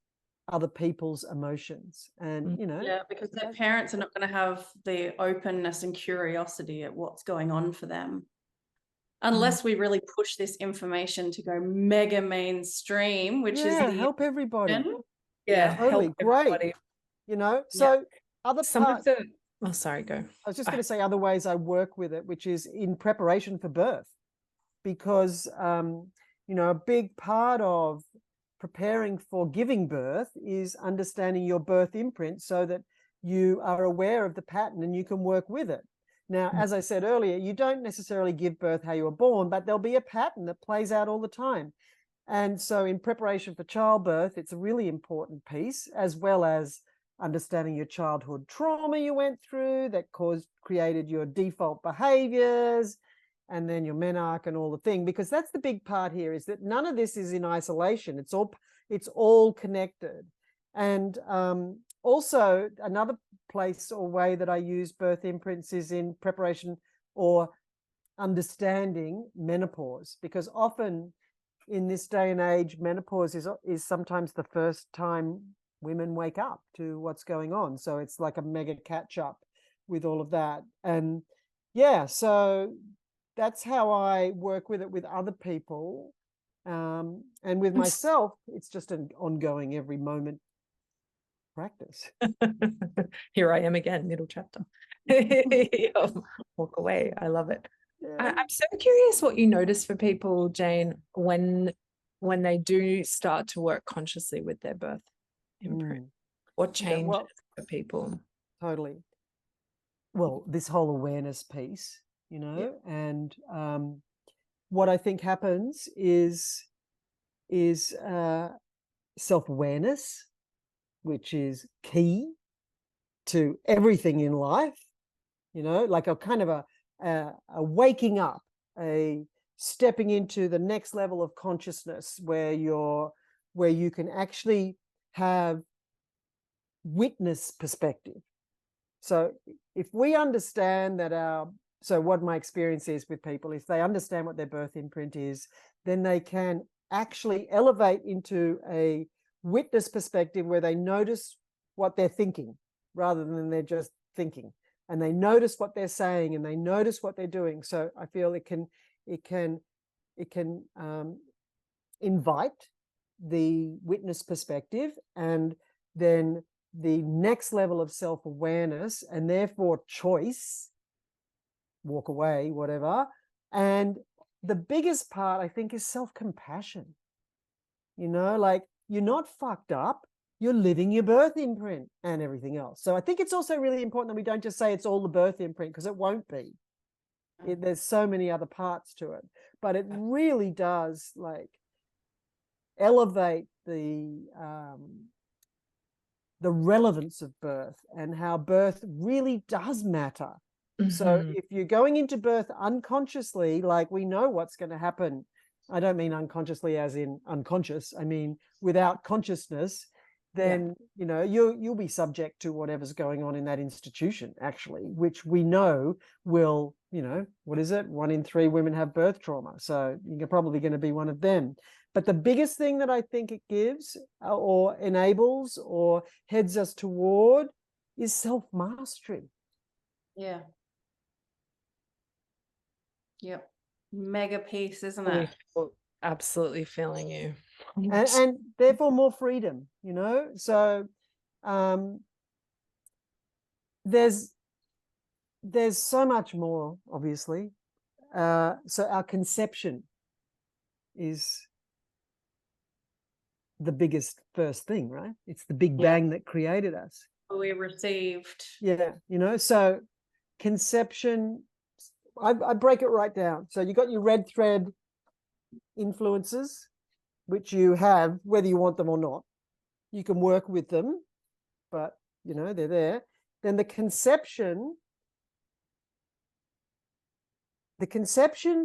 other people's emotions. And, you know, yeah, because their parents are not going to have the openness and curiosity at what's going on for them. Unless we really push this information to go mega mainstream, which is the help everybody. Yeah, Totally help great. everybody. You know, so other Some part, of the oh, sorry, go. I was just going to say other ways I work with it, which is in preparation for birth, because you know, a big part of preparing for giving birth is understanding your birth imprint so that you are aware of the pattern and you can work with it. Now, as I said earlier, you don't necessarily give birth how you were born, but there'll be a pattern that plays out all the time. And so in preparation for childbirth, it's a really important piece, as well as understanding your childhood trauma you went through that created your default behaviors, and then your menarche and all the thing, because that's the big part here, is that none of this is in isolation. It's all connected. And also another place or way that I use birth imprints is in preparation or understanding menopause, because often in this day and age, menopause is sometimes the first time women wake up to what's going on. So it's like a mega catch up with all of that. And yeah, so that's how I work with it with other people. And with myself, it's just an ongoing every moment practice. Here I am again, middle chapter. Walk away. I love it. Yeah. I'm so curious what you notice for people, Jane, when they do start to work consciously with their birth imprint. What changes for people? Totally. Well, this whole awareness piece, you know, and what I think happens is self-awareness, which is key to everything in life, you know, like a kind of a waking up, a stepping into the next level of consciousness where you can actually have witness perspective. So if we understand that so what my experience is with people, if they understand what their birth imprint is, then they can actually elevate into a witness perspective where they notice what they're thinking rather than they're just thinking, and they notice what they're saying and they notice what they're doing. So I feel it can invite the witness perspective, and then the next level of self-awareness, and therefore choice, walk away, whatever. And the biggest part, I think, is self-compassion. You know, like, you're not fucked up, you're living your birth imprint and everything else. So I think it's also really important that we don't just say it's all the birth imprint, because it won't be. There's so many other parts to it, but it really does like elevate the relevance of birth and how birth really does matter. So if you're going into birth unconsciously, like, we know what's going to happen. I don't mean unconsciously as in unconscious. I mean without consciousness, then you know, you'll be subject to whatever's going on in that institution, actually, which we know will, you know, what is it? 1 in 3 women have birth trauma. So you're probably going to be one of them. But the biggest thing that I think it gives or enables or heads us toward is self-mastery. Yeah. Yep. Mega piece, isn't it? Absolutely feeling you. And therefore more freedom, you know? So there's so much more, obviously. So our conception is the biggest first thing, right? It's the big bang that created us. We received. Yeah, you know, so conception, I break it right down. So you got your red thread influences, which you have, whether you want them or not. You can work with them, but, you know, they're there. Then the conception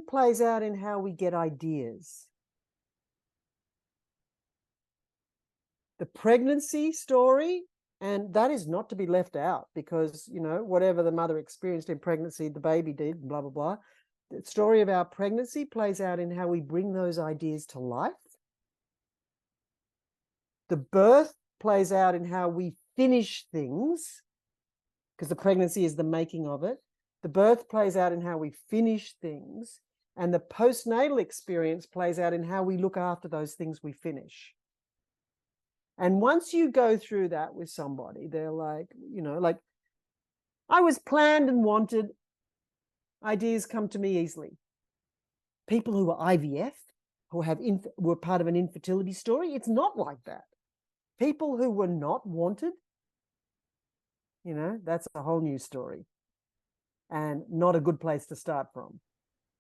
plays out in how we get ideas. The pregnancy story, and that is not to be left out, because, you know, whatever the mother experienced in pregnancy, the baby did, blah, blah, blah. The story of our pregnancy plays out in how we bring those ideas to life. the birth plays out in how we finish things, because the pregnancy is the making of it. The birth plays out in how we finish things, and the postnatal experience plays out in how we look after those things we finish. And once you go through that with somebody, they're like, you know, like, I was planned and wanted. Ideas come to me easily. People who are IVF, who were part of an infertility story, it's not like that. People who were not wanted, you know, that's a whole new story, and not a good place to start from.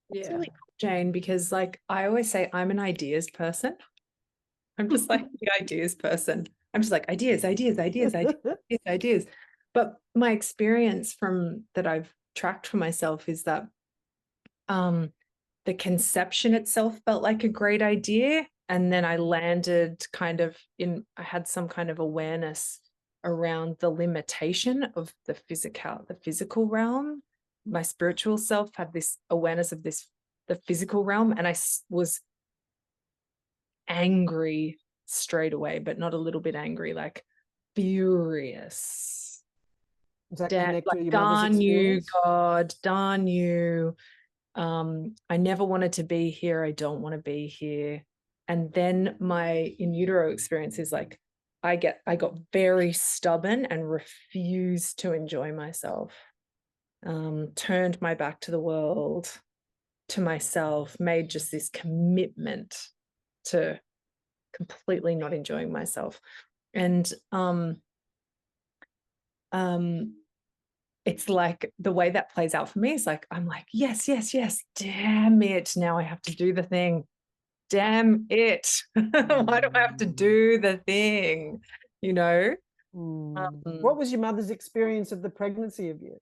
It's really cool, Jane, because like I always say, I'm an ideas person. I'm just like the ideas person. I'm just like ideas. But my experience from that I've tracked for myself is that the conception itself felt like a great idea. And then I landed kind of I had some kind of awareness around the limitation of the physical realm. My spiritual self had this awareness of the physical realm, and I was angry straight away, but not a little bit angry, like furious. Is that connected to your mother's darn you, experience? God, darn you. I never wanted to be here. I don't want to be here. And then my in utero experience is like, I got very stubborn and refused to enjoy myself. Turned my back to the world, to myself, made just this commitment to completely not enjoying myself. And it's like the way that plays out for me is like, I'm like, yes, damn it, now I have to do the thing. Damn it. Why do I have to do the thing? You know? What was your mother's experience of the pregnancy of you?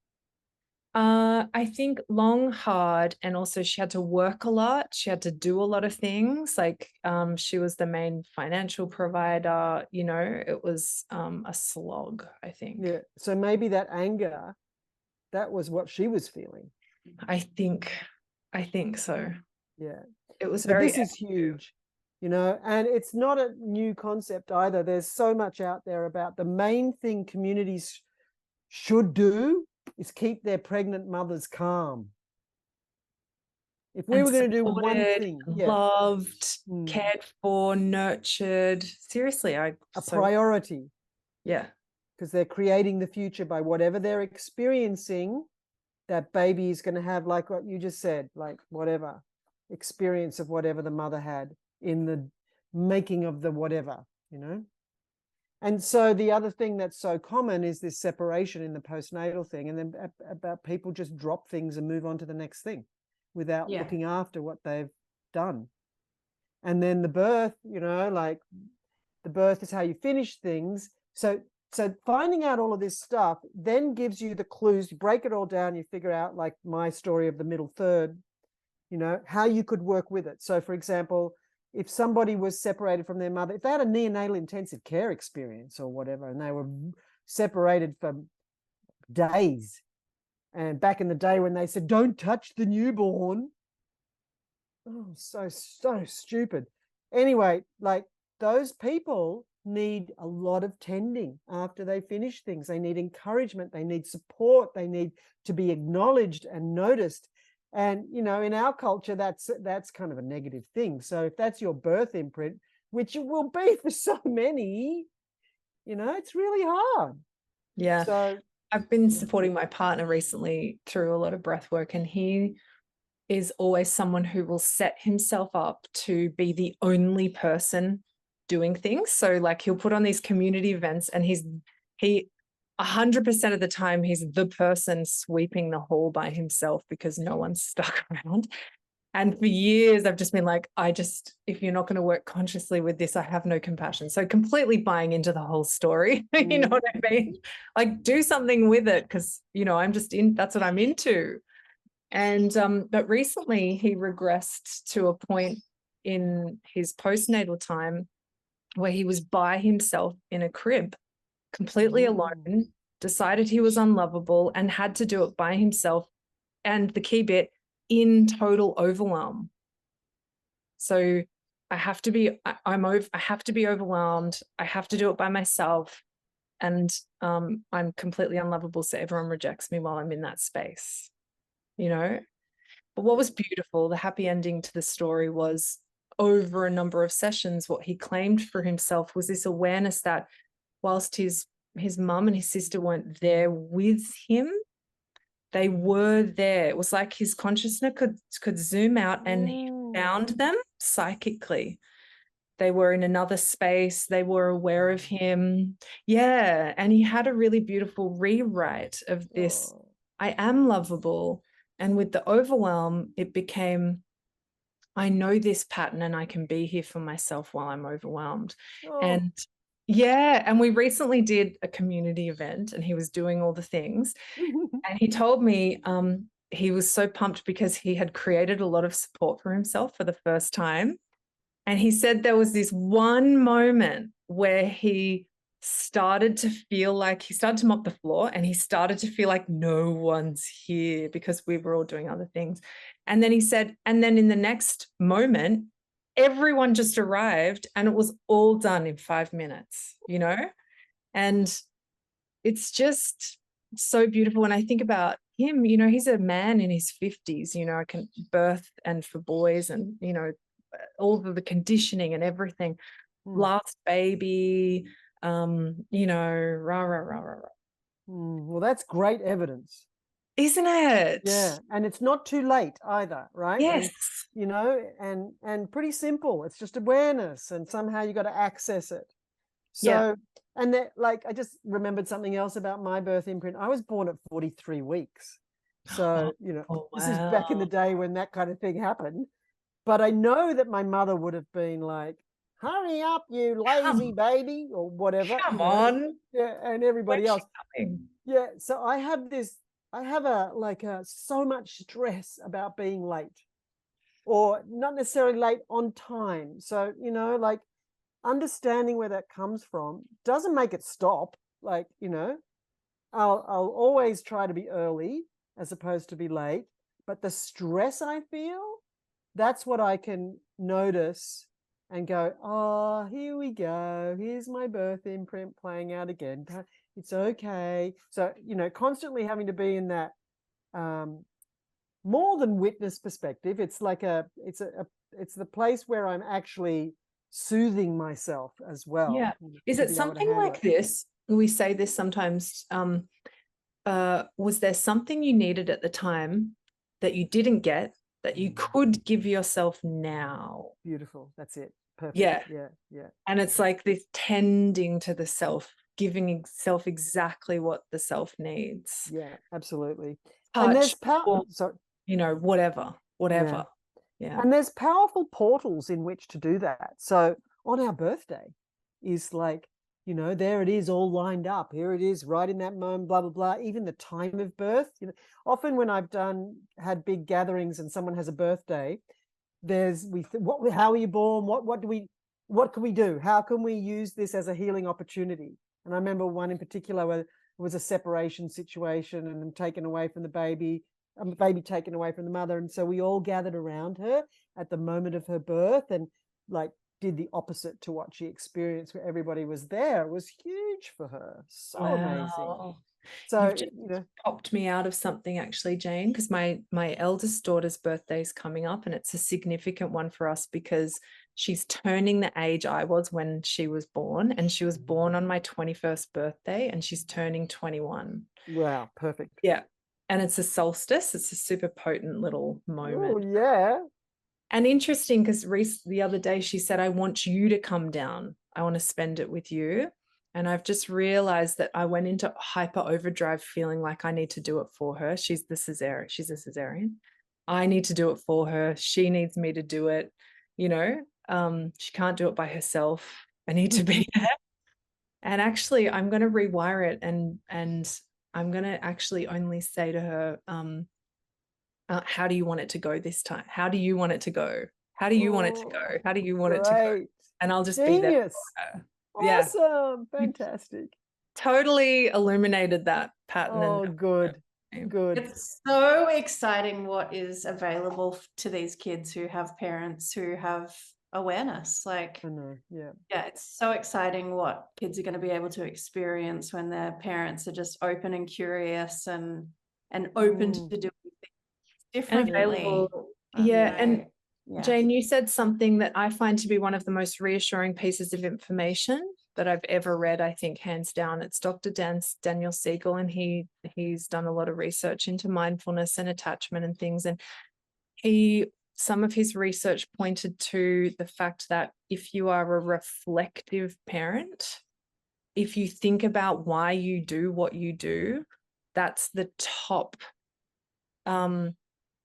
I think long, hard, and also she had to work a lot. She had to do a lot of things. Like she was the main financial provider, you know, it was a slog, I think. Yeah. So maybe that anger, that was what she was feeling. I think so. Yeah. It was But very this is huge, you know, and it's not a new concept either. There's so much out there about the main thing communities should do is keep their pregnant mothers calm. If we were going to do one thing, loved, cared for, nurtured, seriously, a priority. Yeah. Because they're creating the future by whatever they're experiencing, that baby is going to have, like what you just said, like whatever experience of whatever the mother had in the making of the whatever, you know. And so the other thing that's so common is this separation in the postnatal thing, and then about people just drop things and move on to the next thing without looking after what they've done. And then the birth, you know, like the birth is how you finish things. So finding out all of this stuff then gives you the clues. You break it all down, you figure out, like my story of the middle third, you know, how you could work with it. So for example, if somebody was separated from their mother, if they had a neonatal intensive care experience or whatever, and they were separated for days, and back in the day when they said, don't touch the newborn, oh, so stupid. Anyway, like those people need a lot of tending after they finish things. They need encouragement, they need support, they need to be acknowledged and noticed. And, you know, in our culture, that's kind of a negative thing. So if that's your birth imprint, which it will be for so many, you know, it's really hard. Yeah. So I've been supporting my partner recently through a lot of breath work, and he is always someone who will set himself up to be the only person doing things. So like he'll put on these community events, and he 100% of the time he's the person sweeping the hall by himself because no one's stuck around. And for years I've just been like, if you're not going to work consciously with this, I have no compassion. So completely buying into the whole story. You know what I mean? Like do something with it, because, you know, that's what I'm into. And but recently he regressed to a point in his postnatal time where he was by himself in a crib, completely alone, decided he was unlovable and had to do it by himself. And the key bit, in total overwhelm. So I have to be overwhelmed. I have to do it by myself. And I'm completely unlovable. So everyone rejects me while I'm in that space, you know? But what was beautiful, the happy ending to the story was over a number of sessions, what he claimed for himself was this awareness that whilst his mum and his sister weren't there with him, they were there. It was like his consciousness could zoom out and he found them psychically. They were in another space. They were aware of him. Yeah. And he had a really beautiful rewrite of this. I am lovable. And with the overwhelm, it became, I know this pattern and I can be here for myself while I'm overwhelmed. And yeah, and we recently did a community event and he was doing all the things. And he told me he was so pumped because he had created a lot of support for himself for the first time. And he said there was this one moment where he started to feel like he started to mop the floor and he started to feel like no one's here because we were all doing other things. And then he said, and then in the next moment, everyone just arrived and it was all done in 5 minutes, you know? And it's just so beautiful. When I think about him, you know, he's a man in his 50s, you know, I can birth and for boys and, you know, all of the conditioning and everything, last baby, you know, rah, rah, rah, rah, rah. Well, that's great evidence. Isn't it? Yeah. And it's not too late either, right? Yes. And, you know, and pretty simple. It's just awareness and somehow you got to access it. So, and that, like, I just remembered something else about my birth imprint. I was born at 43 weeks. So, you know, this is back in the day when that kind of thing happened. But I know that my mother would have been like, hurry up, you lazy baby, or whatever. Come on. Yeah, and everybody else. Coming? Yeah, so I have so much stress about being late or not necessarily late on time. So, you know, like understanding where that comes from doesn't make it stop. Like, you know, I'll always try to be early as opposed to be late. But the stress I feel, that's what I can notice and go, oh, here we go. Here's my birth imprint playing out again. It's okay. So, you know, constantly having to be in that more than witness perspective. It's like it's the place where I'm actually soothing myself as well. Yeah. Is it something like this? We say this sometimes. Was there something you needed at the time that you didn't get that you could give yourself now? Beautiful. That's it. Perfect. Yeah. Yeah. And it's like this tending to the self, giving self exactly what the self needs. Yeah, absolutely. Touch, and there's power. So, you know, whatever. Yeah. And there's powerful portals in which to do that. So on our birthday is like, you know, there it is all lined up. Here it is right in that moment, blah, blah, blah. Even the time of birth, you know, often when I've had big gatherings and someone has a birthday, how are you born? What can we do? How can we use this as a healing opportunity? And I remember one in particular where it was a separation situation and them taken away from the baby taken away from the mother. And so we all gathered around her at the moment of her birth and like did the opposite to what she experienced, where everybody was there. It was huge for her. So amazing. So you've just popped me out of something actually, Jane, because my eldest daughter's birthday is coming up and it's a significant one for us because she's turning the age I was when she was born, and she was born on my 21st birthday and she's turning 21. Wow, perfect. Yeah. And it's a solstice. It's a super potent little moment. Oh, yeah. And interesting because the other day she said, I want you to come down. I want to spend it with you. And I've just realized that I went into hyper overdrive feeling like I need to do it for her. She's a cesarean. I need to do it for her. She needs me to do it. You know, she can't do it by herself. I need to be there. And actually, I'm going to rewire it and I'm going to actually only say to her, how do you want it to go this time? How do you want it to go? How do you want it to go? How do you want it to go? And I'll just be there for her. Awesome. Fantastic. Totally illuminated that pattern. Oh, good. It's so exciting what is available to these kids who have parents who have awareness. Like, I know. Yeah. yeah, it's so exciting what kids are going to be able to experience when their parents are just open and curious and open to doing things And differently. available. Yeah. And yeah. Jane, you said something that I find to be one of the most reassuring pieces of information that I've ever read, I think, hands down. It's Dr. Daniel Siegel, and he's done a lot of research into mindfulness and attachment and things. And some of his research pointed to the fact that if you are a reflective parent, if you think about why you do what you do, that's the top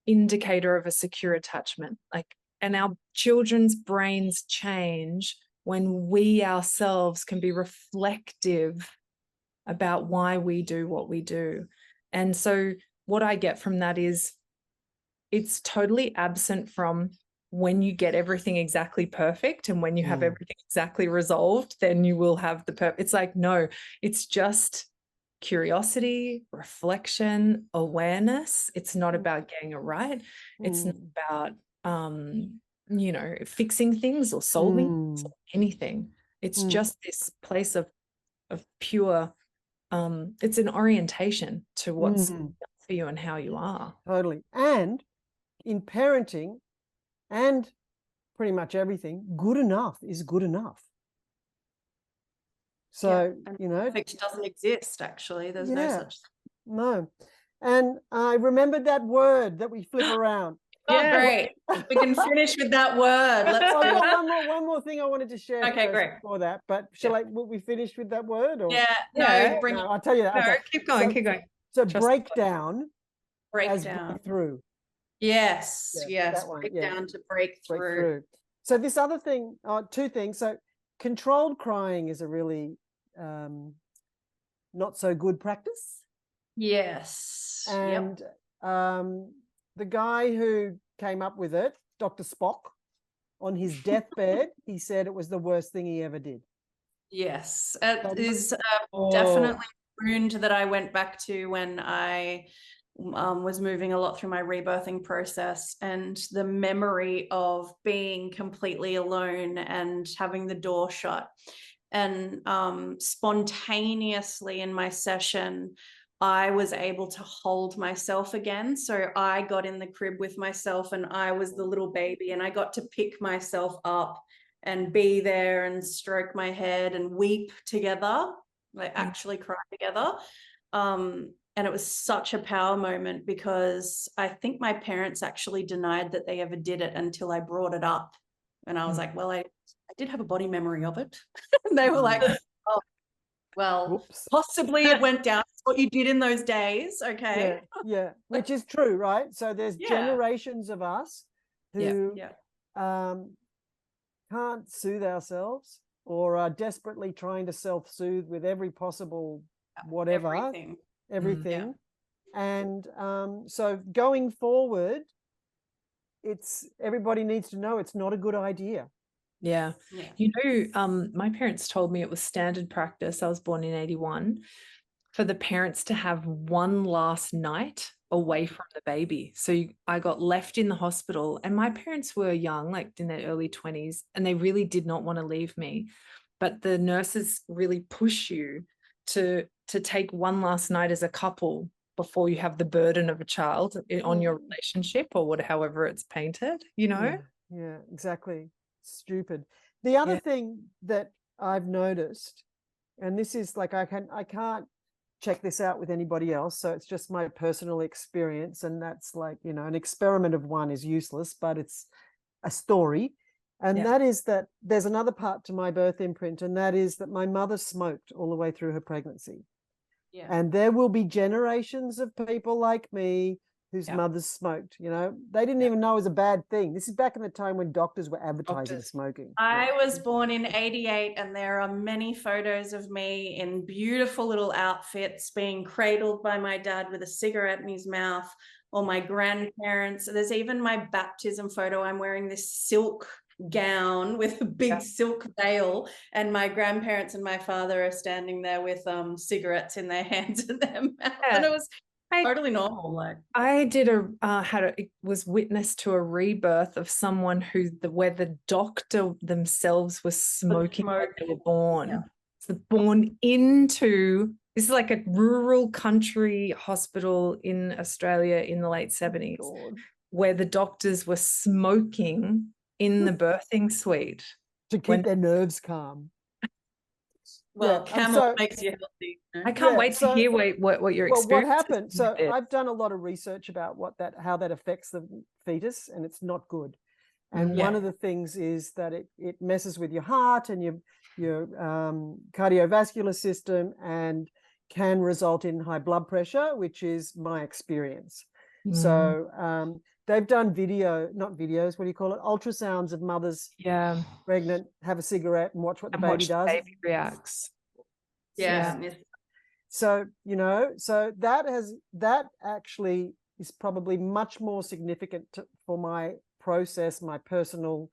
indicator of a secure attachment. And our children's brains change when we ourselves can be reflective about why we do what we do. And so what I get from that is it's totally absent from when you get everything exactly perfect and when you have everything exactly resolved, then you will have the it's like, no, it's just curiosity, reflection, awareness. It's not about getting it right. It's not about fixing things or solving things or anything. It's just this place of pure it's an orientation to what's for you and how you are. Totally. And in parenting and pretty much everything, good enough is good enough. So, perfect doesn't exist, actually. There's no such thing. No. And I remembered that word that we flip around. Great. We can finish with that word. Let's do it. One more thing I wanted to share. Okay, great. Before that, but will we finish with that word? Or? No, I'll tell you that. No, okay. keep going. So breakdown. Breakdown. Breakthrough. Yes. That one, Breakdown to break through. So this other thing, two things. So controlled crying is a really not so good practice. Yes. And the guy who came up with it, Dr. Spock, on his deathbed, he said it was the worst thing he ever did. Yes, it is definitely a wound that I went back to when I was moving a lot through my rebirthing process, and the memory of being completely alone and having the door shut. And spontaneously in my session, I was able to hold myself again. So I got in the crib with myself and I was the little baby, and I got to pick myself up and be there and stroke my head and weep together, like actually cry together. And it was such a power moment, because I think my parents actually denied that they ever did it until I brought it up. And I was like, well, I did have a body memory of it. And they were like, oh, well, possibly it went down. It's what you did in those days. Okay. Yeah. Which is true, right? So there's generations of us who can't soothe ourselves, or are desperately trying to self-soothe with every possible whatever. Everything. And so going forward, everybody needs to know it's not a good idea. Yeah. My parents told me it was standard practice. I was born in 81, for the parents to have one last night away from the baby. So I got left in the hospital, and my parents were young, like in their early 20s, and they really did not want to leave me. But the nurses really push you to take one last night as a couple before you have the burden of a child on your relationship, or however it's painted, Yeah, exactly. Stupid. The other thing that I've noticed, and this is like, I can't check this out with anybody else, so it's just my personal experience, and that's like, an experiment of one is useless, but it's a story. And that is that there's another part to my birth imprint, and that is that my mother smoked all the way through her pregnancy. And there will be generations of people like me whose mothers smoked. They didn't even know it was a bad thing. This is back in the time when doctors were advertising smoking. I was born in 88, and there are many photos of me in beautiful little outfits being cradled by my dad with a cigarette in his mouth, or my grandparents. There's even my baptism photo. I'm wearing this silk gown with a big silk veil, and my grandparents and my father are standing there with cigarettes in their hands and their mouth. And it was totally normal. Like, I did it was witness to a rebirth of someone where the doctor themselves was smoking when they were born. Yeah. So born into, this is like a rural country hospital in Australia in the late 70s, where the doctors were smoking in the birthing suite to keep their nerves calm. Well, camel makes you healthy. I can't wait to hear what your experience. Well, what happened? So I've done a lot of research about how that affects the fetus, and it's not good. And one of the things is that it messes with your heart and your cardiovascular system, and can result in high blood pressure, which is my experience. So they've done not videos, what do you call it? Ultrasounds of mothers pregnant, have a cigarette and watch what the baby does. The baby reacts. Yeah. So, so that actually is probably much more significant for my process, my personal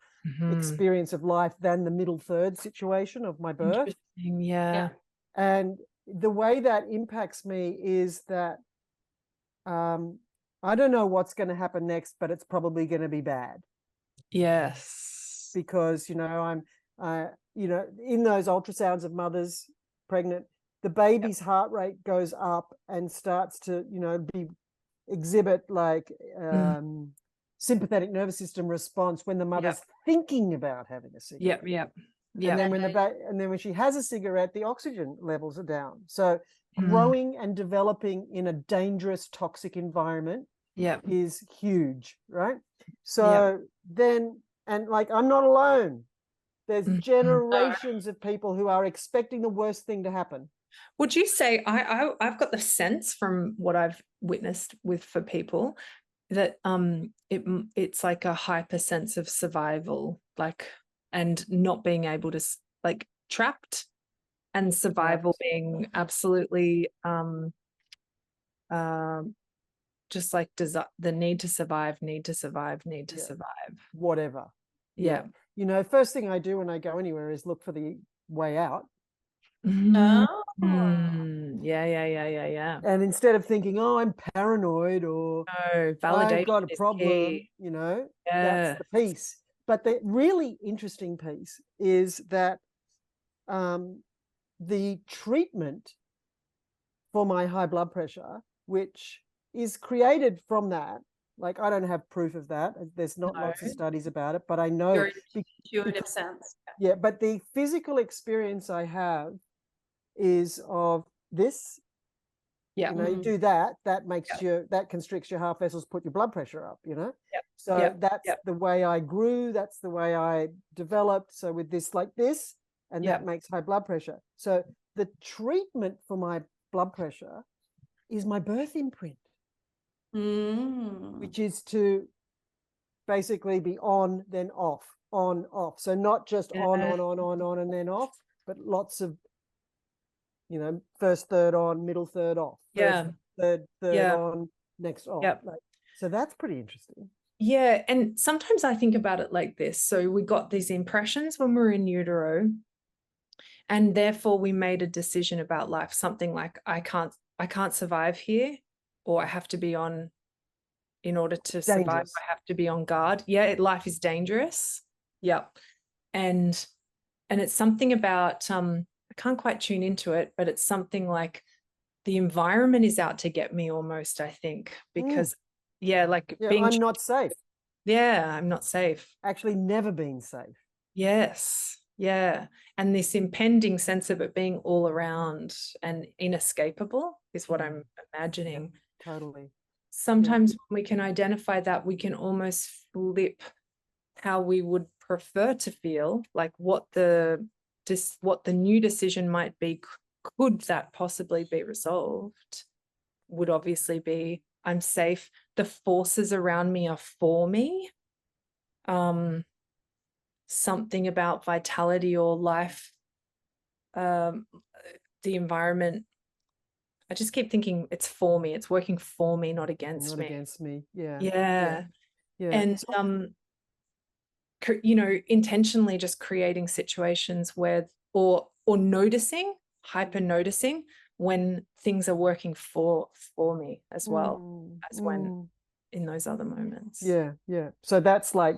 experience of life, than the middle third situation of my birth. Yeah. And the way that impacts me is that I don't know what's going to happen next, but it's probably going to be bad. Yes. Because, I'm, in those ultrasounds of mothers pregnant, the baby's heart rate goes up and starts to, exhibit like sympathetic nervous system response when the mother's thinking about having a cigarette. Yeah. And then when she has a cigarette, the oxygen levels are down. So growing and developing in a dangerous, toxic environment is huge, right? So then, and like, I'm not alone. There's generations of people who are expecting the worst thing to happen. Would you say, I've got the sense from what I've witnessed for people that it's like a hyper sense of survival, like, and not being able to, like, trapped, and survival being absolutely just like the need to survive. Whatever. First thing I do when I go anywhere is look for the way out. Yeah. And instead of thinking, oh, I'm paranoid, or validation, I've got a problem, that's the piece. But the really interesting piece is that the treatment for my high blood pressure, which is created from that, like, I don't have proof of that. There's not lots of studies about it, but I know your intuitive sense. Yeah, but the physical experience I have is of this. You do that makes that constricts your heart vessels, put your blood pressure up, So that's the way I grew, that's the way I developed. So with this, like this, and that makes high blood pressure. So the treatment for my blood pressure is my birth imprint, which is to basically be on, then off, on, off. So not just on, and then off, but lots of, first third on, middle third off, third on, next off. So that's pretty interesting. Yeah. And sometimes I think about it like this. So we got these impressions when we were in utero, and therefore we made a decision about life, something like, I can't survive here, or I have to be on, in order to survive, I have to be on guard. Life is dangerous. And it's something about I can't quite tune into it, but it's something like the environment is out to get me almost, I think, because I'm not safe. I'm not safe. Actually never been safe. Yes. Yeah. And this impending sense of it being all around and inescapable is what I'm imagining. Totally. Sometimes when we can identify that, we can almost flip how we would prefer to feel, like what the new decision might be. Could that possibly be resolved? Would obviously be, I'm safe. The forces around me are for me. Something about vitality or life, the environment. I just keep thinking it's for me. It's working for me, not against me. Not against me. Yeah. And intentionally just creating situations where, or noticing, hyper noticing when things are working for me as well as when in those other moments. Yeah, yeah. So that's like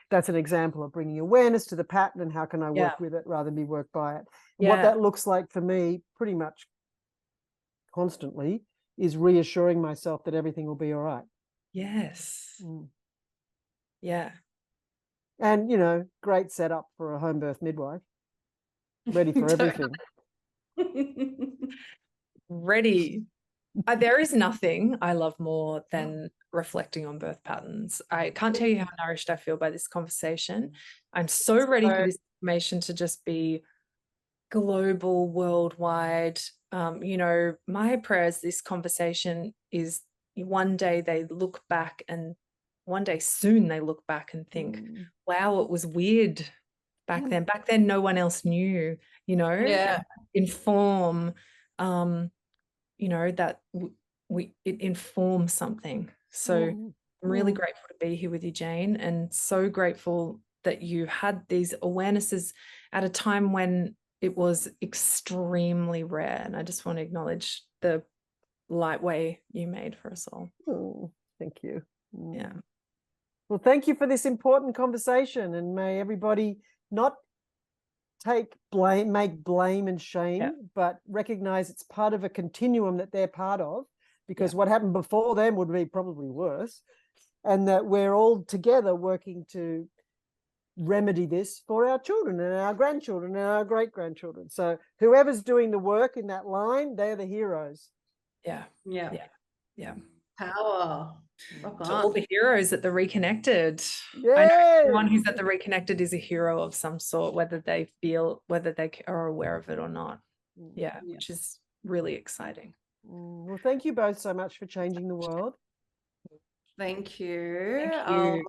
that's an example of bringing awareness to the pattern and how can I work with it rather than be worked by it. And what that looks like for me pretty much constantly is reassuring myself that everything will be all right. Yes. Yeah. And, you know, great setup for a home birth midwife. Ready for everything. Ready. There is nothing I love more than reflecting on birth patterns. I can't tell you how nourished I feel by this conversation. I'm so ready for this information to just be global, worldwide. You know, my prayer is this conversation is one day they look back, and one day soon they look back and think, wow, it was weird back then. Back then, no one else knew, you know, inform, you know, that it informs something. So I'm really grateful to be here with you, Jane, and so grateful that you had these awarenesses at a time when it was extremely rare. And I just want to acknowledge the light way you made for us all. Oh, thank you. Yeah. Well, thank you for this important conversation, and may everybody not make blame and shame, but recognize it's part of a continuum that they're part of, because what happened before them would be probably worse, and that we're all together working to remedy this for our children and our grandchildren and our great-grandchildren. So whoever's doing the work in that line, they're the heroes. Yeah. To Power. all the heroes at the Reconnected. Yay! I know everyone who's at the Reconnected is a hero of some sort, whether they are aware of it or not. Yeah, which is really exciting. Well, thank you both so much for changing the world. Thank you. Thank you.